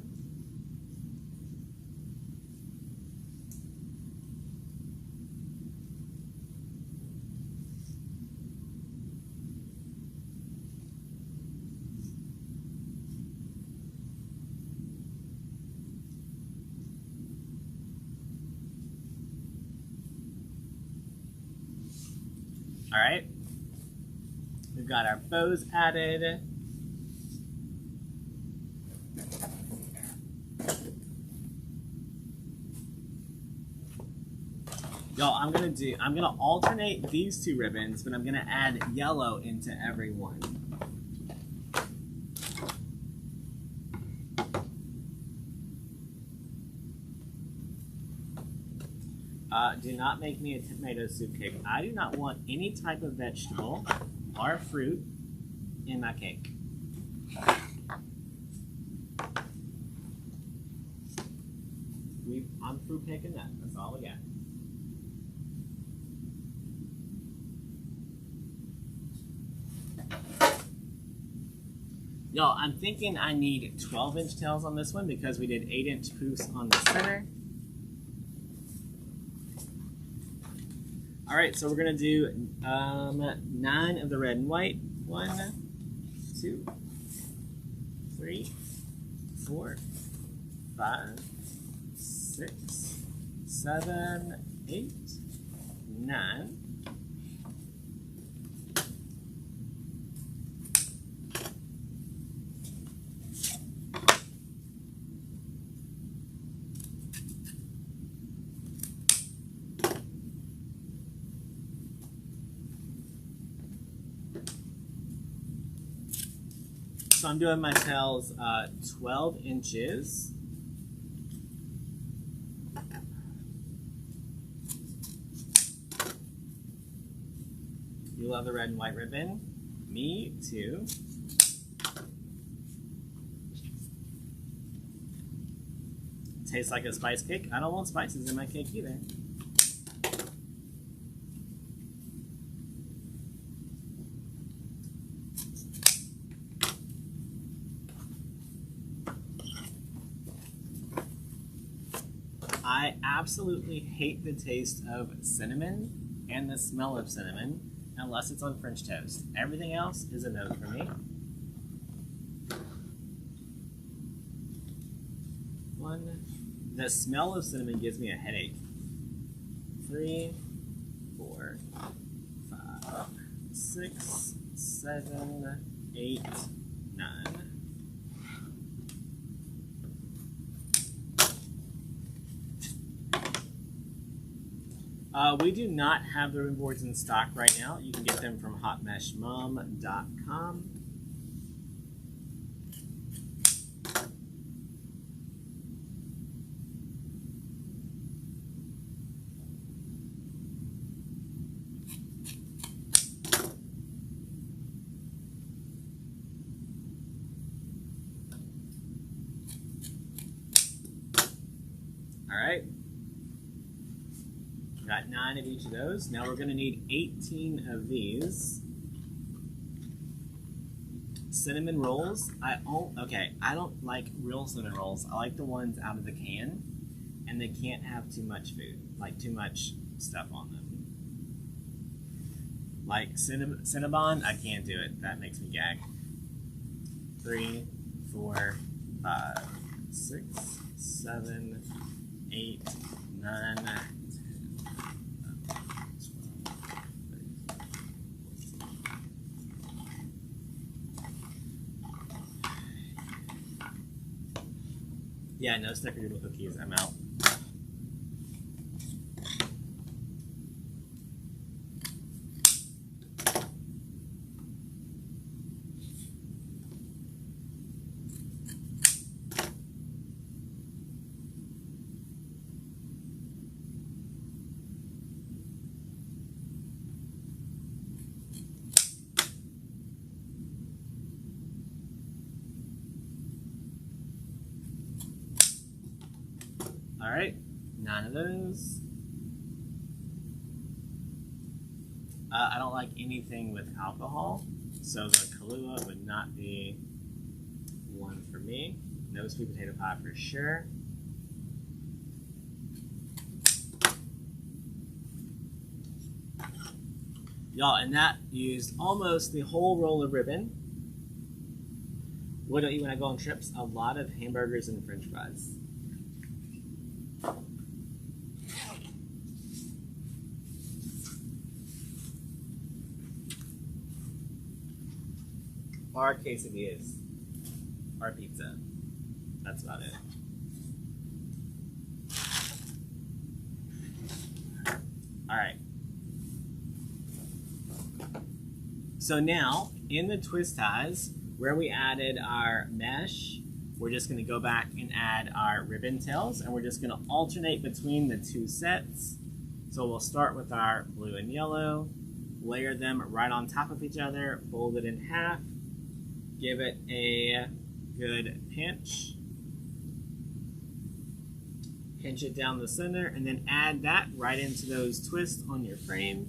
All right, we've got our bows added. Y'all, I'm gonna alternate these two ribbons, but I'm gonna add yellow into every one. Do not make me a tomato soup cake. I do not want any type of vegetable or fruit in my cake. I'm fruit cake and nut. That's all we got. Y'all, I'm thinking I need 12-inch tails on this one because we did 8-inch poofs on the center. All right, so we're gonna do 9 of the red and white. 1, 2, 3, 4, 5, 6, 7, 8, 9. So I'm doing my tails 12 inches. You love the red and white ribbon? Me too. Tastes like a spice cake. I don't want spices in my cake either. I absolutely hate the taste of cinnamon and the smell of cinnamon unless it's on French toast. Everything else is a no for me. The smell of cinnamon gives me a headache. 3, 4, 5, 6, 7, 8, 9. We do not have the ribbon boards in stock right now. You can get them from hotmeshmom.com. All right. Got 9 of each of those. Now we're going to need 18 of these. Cinnamon rolls. I don't like real cinnamon rolls. I like the ones out of the can, and they can't have too much food, like too much stuff on them. Like Cinnabon, I can't do it. That makes me gag. 3, 4, 5, 6, 7, 8, 9. Yeah, no snickerdoodle cookies. I'm out. All right, 9 of those. I don't like anything with alcohol, so the Kahlua would not be one for me. No sweet potato pie for sure. Y'all, and that used almost the whole roll of ribbon. What do I eat when I go on trips? A lot of hamburgers and French fries. Or quesadillas. Or pizza. That's about it. Alright. So now, in the twist ties, where we added our mesh, we're just going to go back and add our ribbon tails, and we're just going to alternate between the 2 sets. So we'll start with our blue and yellow, layer them right on top of each other, fold it in half, give it a good pinch it down the center, and then add that right into those twists on your frame.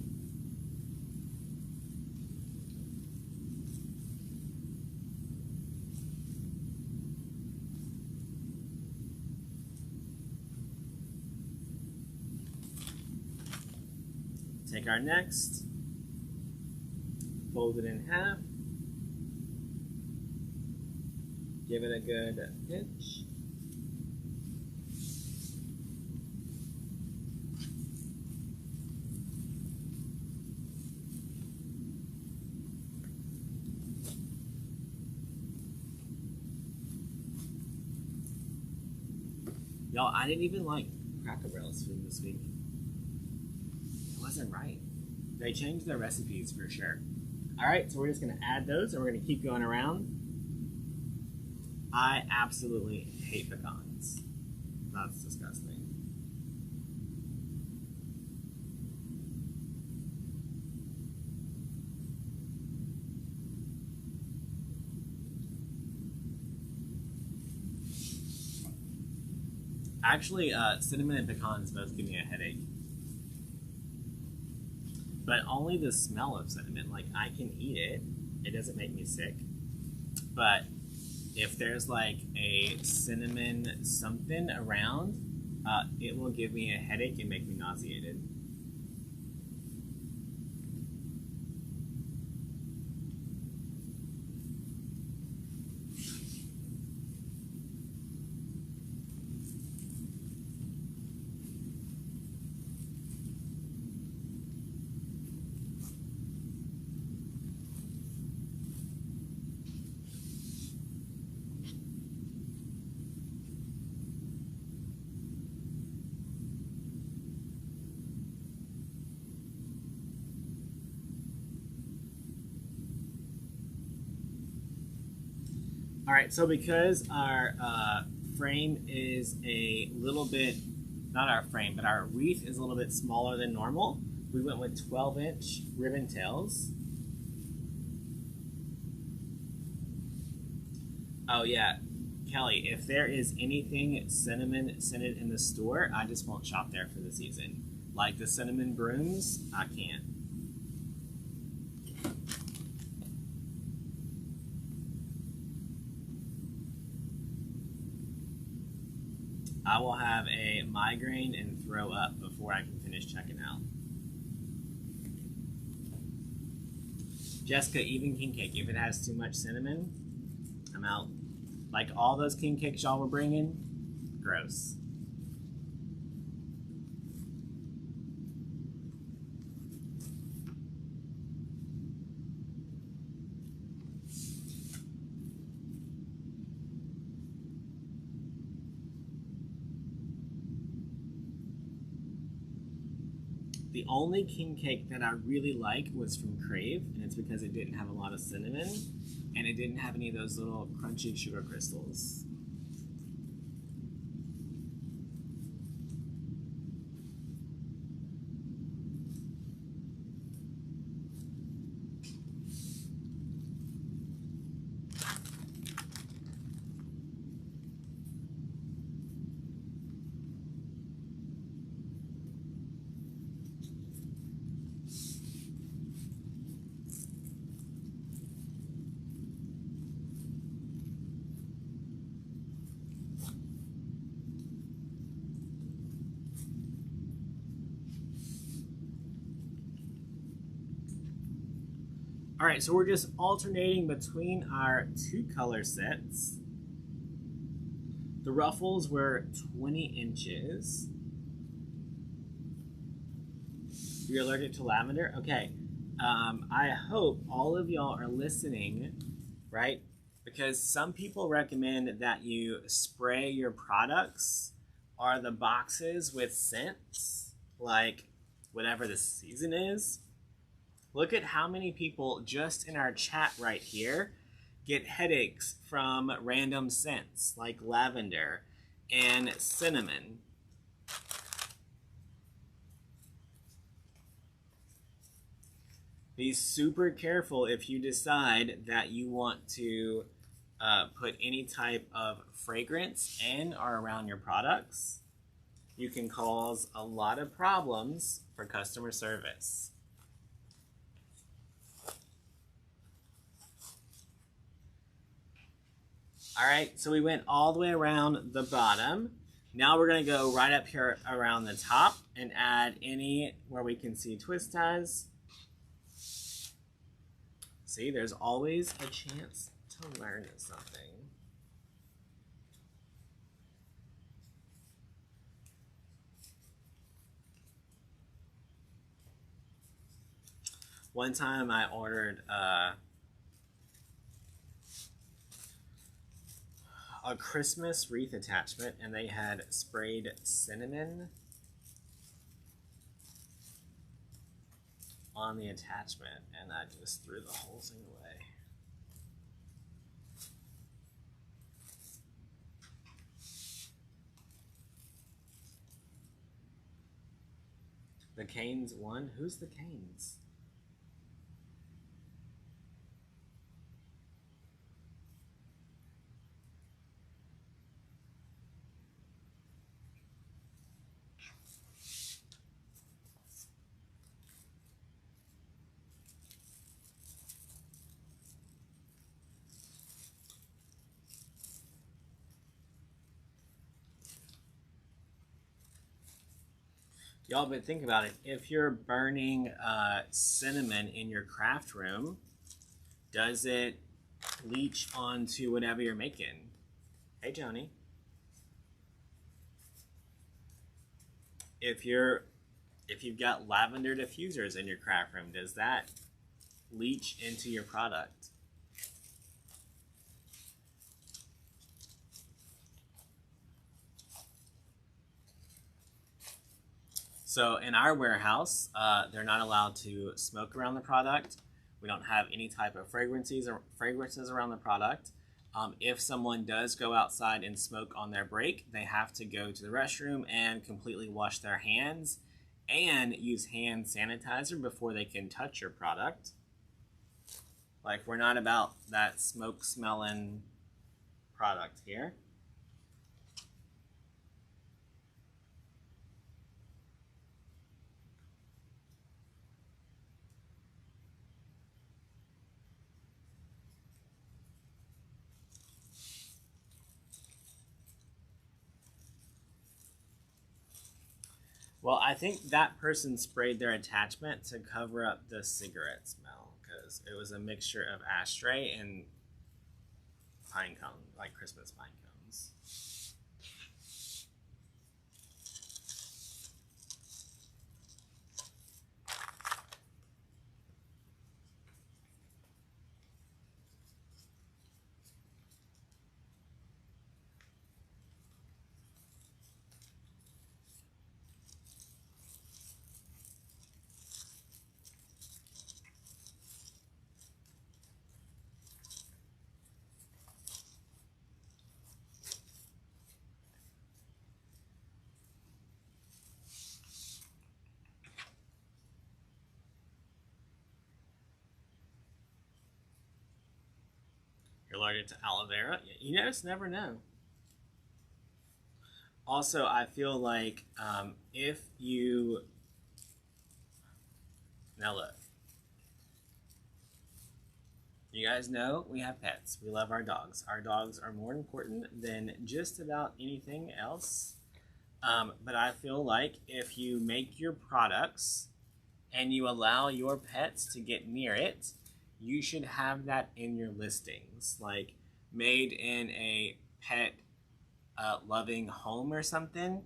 Take our next, fold it in half, give it a good pinch. Y'all, I didn't even like Cracker Barrel's food this week. It wasn't right. They changed their recipes for sure. All right, so we're just gonna add those and we're gonna keep going around. I absolutely hate pecans. That's disgusting. Actually, cinnamon and pecans both give me a headache. But only the smell of cinnamon. Like, I can eat it. It doesn't make me sick. But if there's like a cinnamon something around, it will give me a headache and make me nauseated. All right, so because our frame is a little bit, not our frame, but our wreath is a little bit smaller than normal, we went with 12-inch ribbon tails. Oh yeah, Kelly, if there is anything cinnamon scented in the store, I just won't shop there for the season. Like the cinnamon brooms, I can't. I will have a migraine and throw up before I can finish checking out. Jessica, even king cake, if it has too much cinnamon, I'm out. Like all those king cakes y'all were bringing, gross. The only king cake that I really like was from Crave, and it's because it didn't have a lot of cinnamon, and it didn't have any of those little crunchy sugar crystals. All right, so we're just alternating between our two color sets. The ruffles were 20 inches. You're allergic to lavender? Okay. I hope all of y'all are listening, right? Because some people recommend that you spray your products or the boxes with scents, like whatever the season is. Look at how many people just in our chat right here get headaches from random scents like lavender and cinnamon. Be super careful if you decide that you want to put any type of fragrance in or around your products. You can cause a lot of problems for customer service. All right, so we went all the way around the bottom. Now we're gonna go right up here around the top and add any where we can see twist ties. See, there's always a chance to learn something. One time I ordered a Christmas wreath attachment and they had sprayed cinnamon on the attachment and I just threw the whole thing away. The Canes won? Who's the Canes? Y'all, but think about it. If you're burning cinnamon in your craft room, does it leach onto whatever you're making? Hey, Joni. If you've got lavender diffusers in your craft room, does that leach into your product? So in our warehouse, they're not allowed to smoke around the product. We don't have any type of fragrances around the product. If someone does go outside and smoke on their break, they have to go to the restroom and completely wash their hands and use hand sanitizer before they can touch your product. Like, we're not about that smoke smelling product here. Well, I think that person sprayed their attachment to cover up the cigarette smell because it was a mixture of ashtray and pine cone, like Christmas pine cones. You're allergic to aloe vera? You just never know. Also, I feel like if you... Now look. You guys know we have pets. We love our dogs. Our dogs are more important than just about anything else. But I feel like if you make your products and you allow your pets to get near it, you should have that in your listings, like made in a pet loving home or something,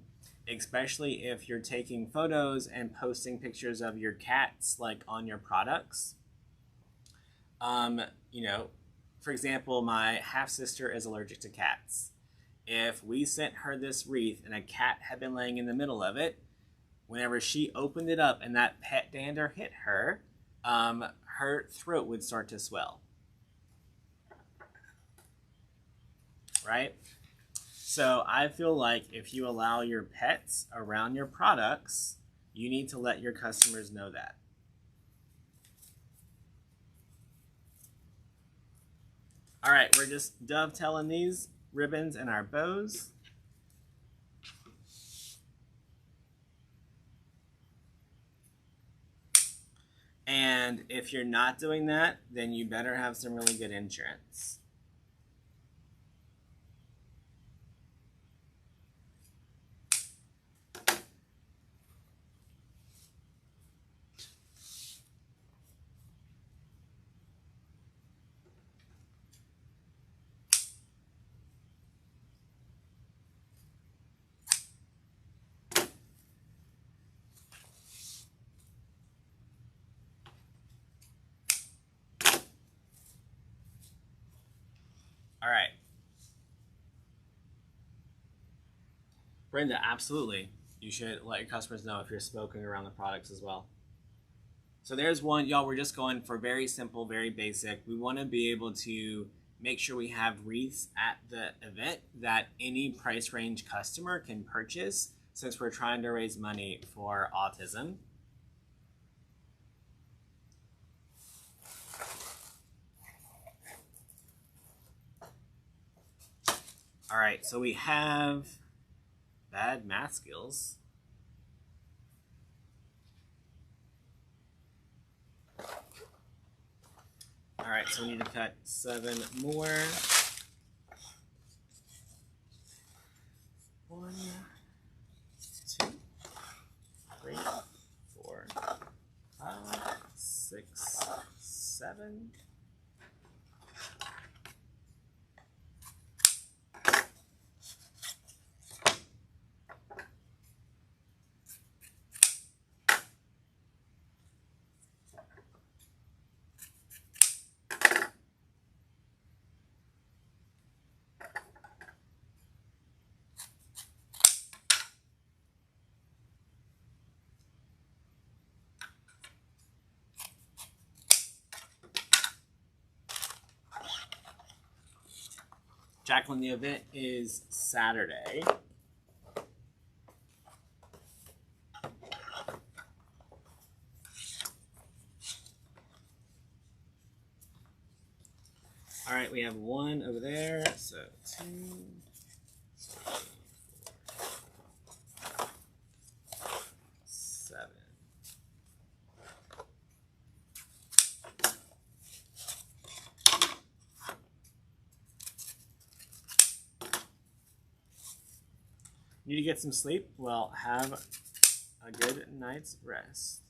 especially if you're taking photos and posting pictures of your cats like on your products. You know, for example, my half sister is allergic to cats. If we sent her this wreath and a cat had been laying in the middle of it, whenever she opened it up and that pet dander hit her, her throat would start to swell. Right? So I feel like if you allow your pets around your products, you need to let your customers know that. All right, we're just dovetailing these ribbons and our bows. And if you're not doing that, then you better have some really good insurance. All right. Brenda, absolutely. You should let your customers know if you're smoking around the products as well. So there's one, y'all, we're just going for very simple, very basic. We want to be able to make sure we have wreaths at the event that any price range customer can purchase since we're trying to raise money for autism. All right, so we have bad math skills. All right, so we need to cut 7 more. 1, 2, 3, fun. Jacqueline, the event is Saturday. All right, we have one over there, so 2, 3, 4, 7. Need to get some sleep? Well, have a good night's rest.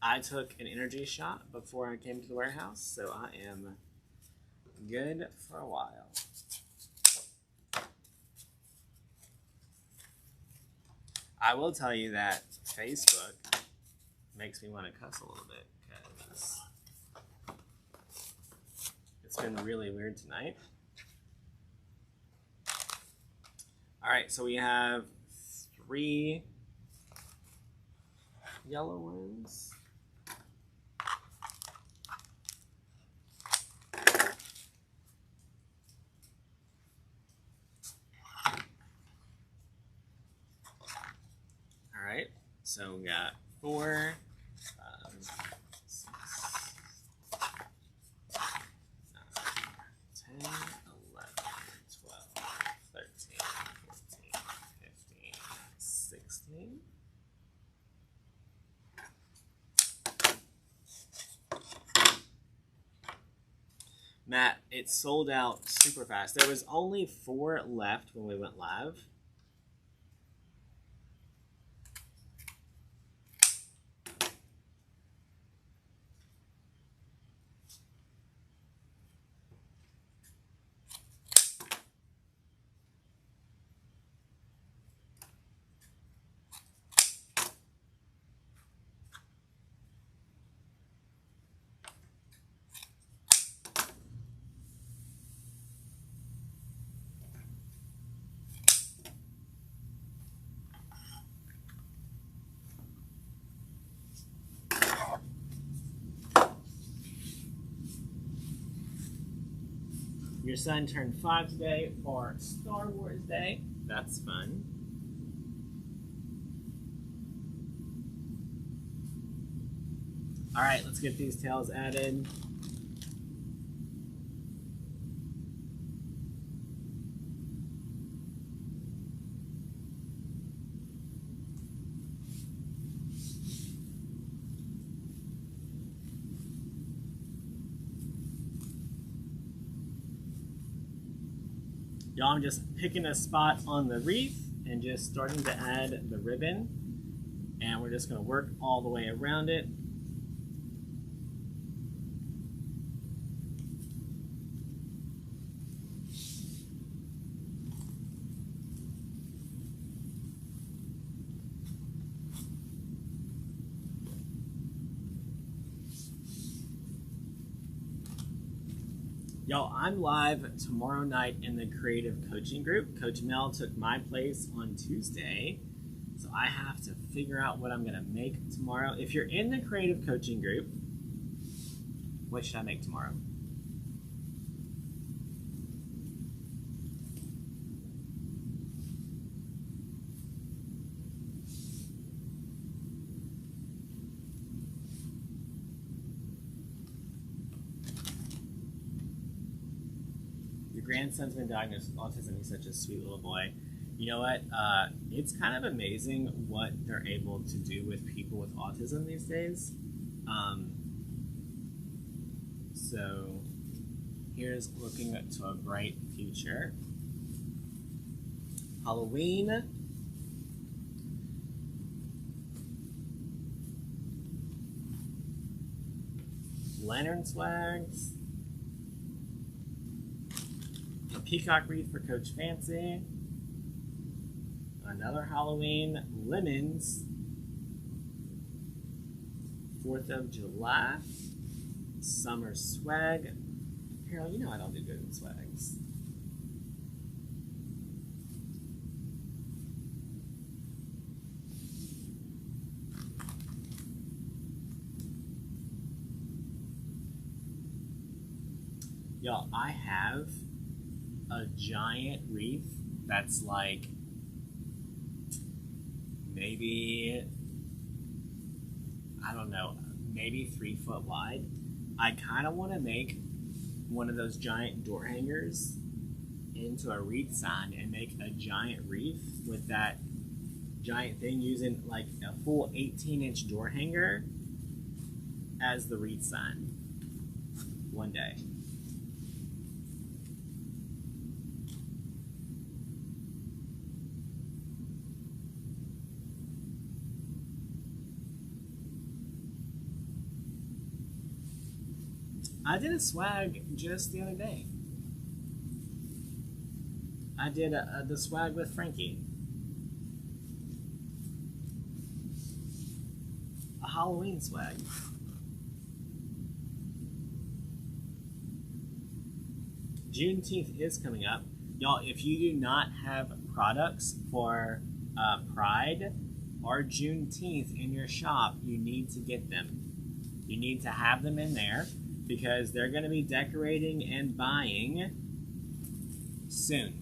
I took an energy shot before I came to the warehouse, so I am good for a while. I will tell you that Facebook makes me want to cuss a little bit because it's been really weird tonight. All right, so we have 3 yellow ones. All right, so we got 4, 6, 9, 10, 11, 12, 13, 14, 15, 16. Matt, it sold out super fast. There was only 4 left when we went live. Your son turned 5 today for Star Wars Day. That's fun. All right, let's get these tails added. Y'all, I'm just picking a spot on the wreath and just starting to add the ribbon. And we're just going to work all the way around it. Y'all, I'm live tomorrow night in the creative coaching group. Coach Mel took my place on Tuesday, so I have to figure out what I'm going to make tomorrow. If you're in the creative coaching group, what should I make tomorrow? Grandson's been diagnosed with autism. He's such a sweet little boy. You know what? It's kind of amazing what they're able to do with people with autism these days. So here's looking to a bright future. Halloween. jack-o'-lantern swags. A peacock wreath for Coach Fancy. Another Halloween lemons. 4th of July. Summer swag. Carol, you know I don't do good with swags. Y'all, I have a giant wreath that's like maybe, I don't know, maybe 3 foot wide. I kind of want to make one of those giant door hangers into a wreath sign and make a giant wreath with that giant thing, using like a full 18-inch door hanger as the wreath sign one day. I did a swag just the other day. I did the swag with Frankie. A Halloween swag. Juneteenth is coming up. Y'all, if you do not have products for Pride or Juneteenth in your shop, you need to get them. You need to have them in there, because they're going to be decorating and buying soon.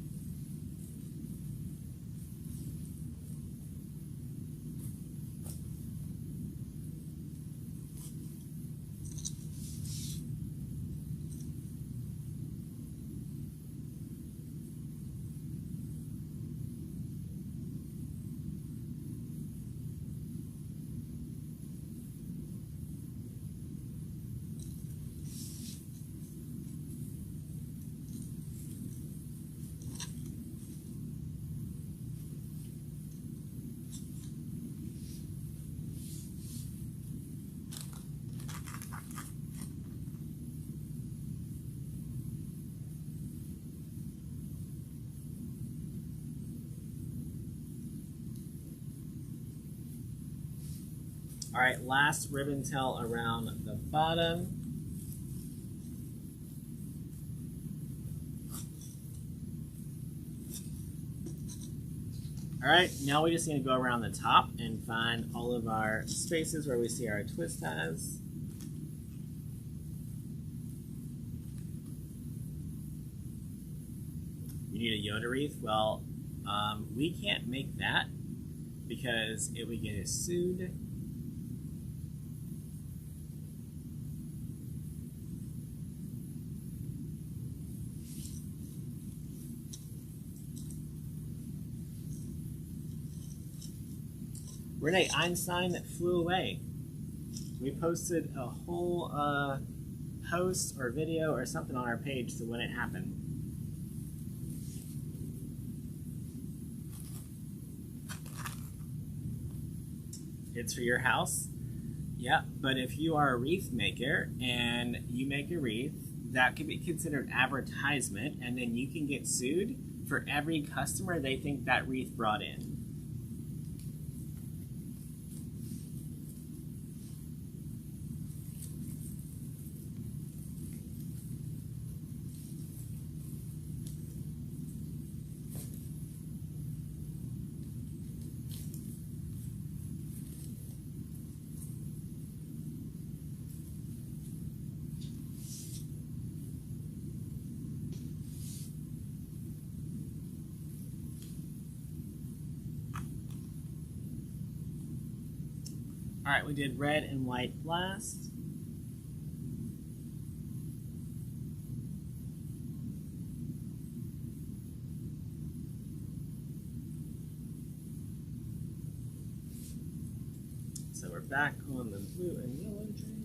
All right, last ribbon tail around the bottom. All right, now we just need to go around the top and find all of our spaces where we see our twist ties. You need a Yoda wreath. Well, we can't make that because it would get us sued. Renee Einstein flew away. We posted a whole post or video or something on our page to when it happened. It's for your house? Yeah, but if you are a wreath maker and you make a wreath, that could be considered advertisement, and then you can get sued for every customer they think that wreath brought in. All right, we did red and white blast. So we're back on the blue and yellow train.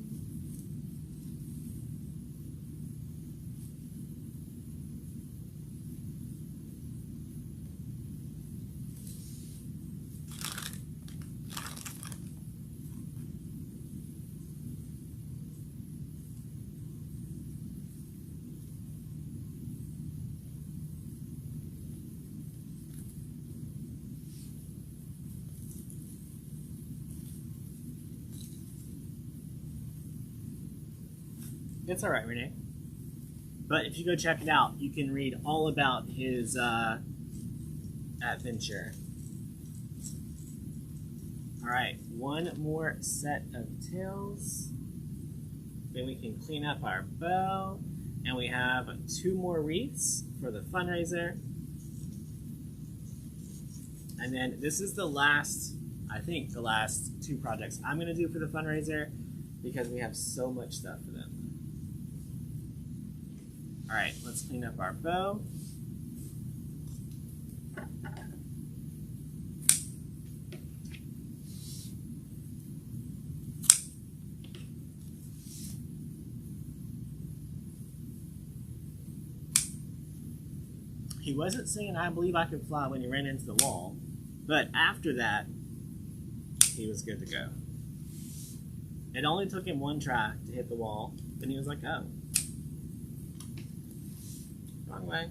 It's all right, Renee. But if you go check it out, you can read all about his adventure. All right, one more set of tails. Then we can clean up our bow. And we have 2 more wreaths for the fundraiser. And then this is the last, I think, the last 2 projects I'm going to do for the fundraiser because we have so much stuff for them. All right, let's clean up our bow. He wasn't singing "I Believe I Could Fly" when he ran into the wall, but after that, he was good to go. It only took him 1 try to hit the wall, then he was like, oh. Wrong way.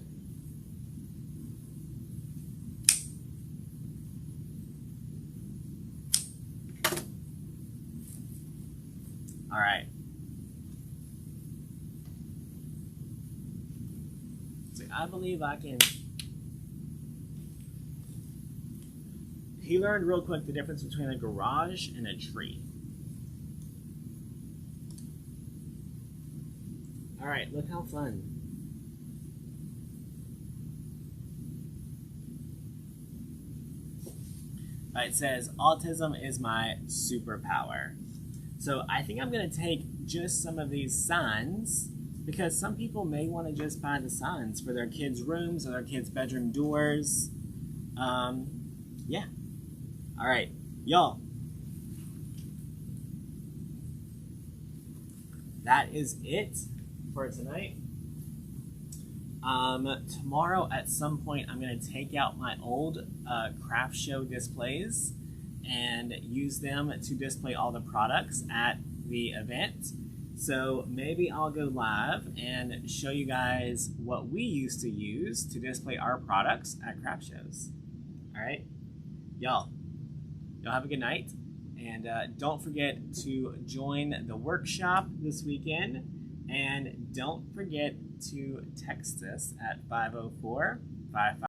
All right. So I believe I can. He learned real quick the difference between a garage and a tree. All right, look how fun. It says, autism is my superpower. So I think I'm going to take just some of these signs because some people may want to just buy the signs for their kids' rooms or their kids' bedroom doors. Yeah. All right, y'all. That is it for tonight. Tomorrow at some point I'm going to take out my old craft show displays and use them to display all the products at the event. So maybe I'll go live and show you guys what we used to use to display our products at craft shows. All right, y'all have a good night, and don't forget to join the workshop this weekend, and don't forget to text us at 504-55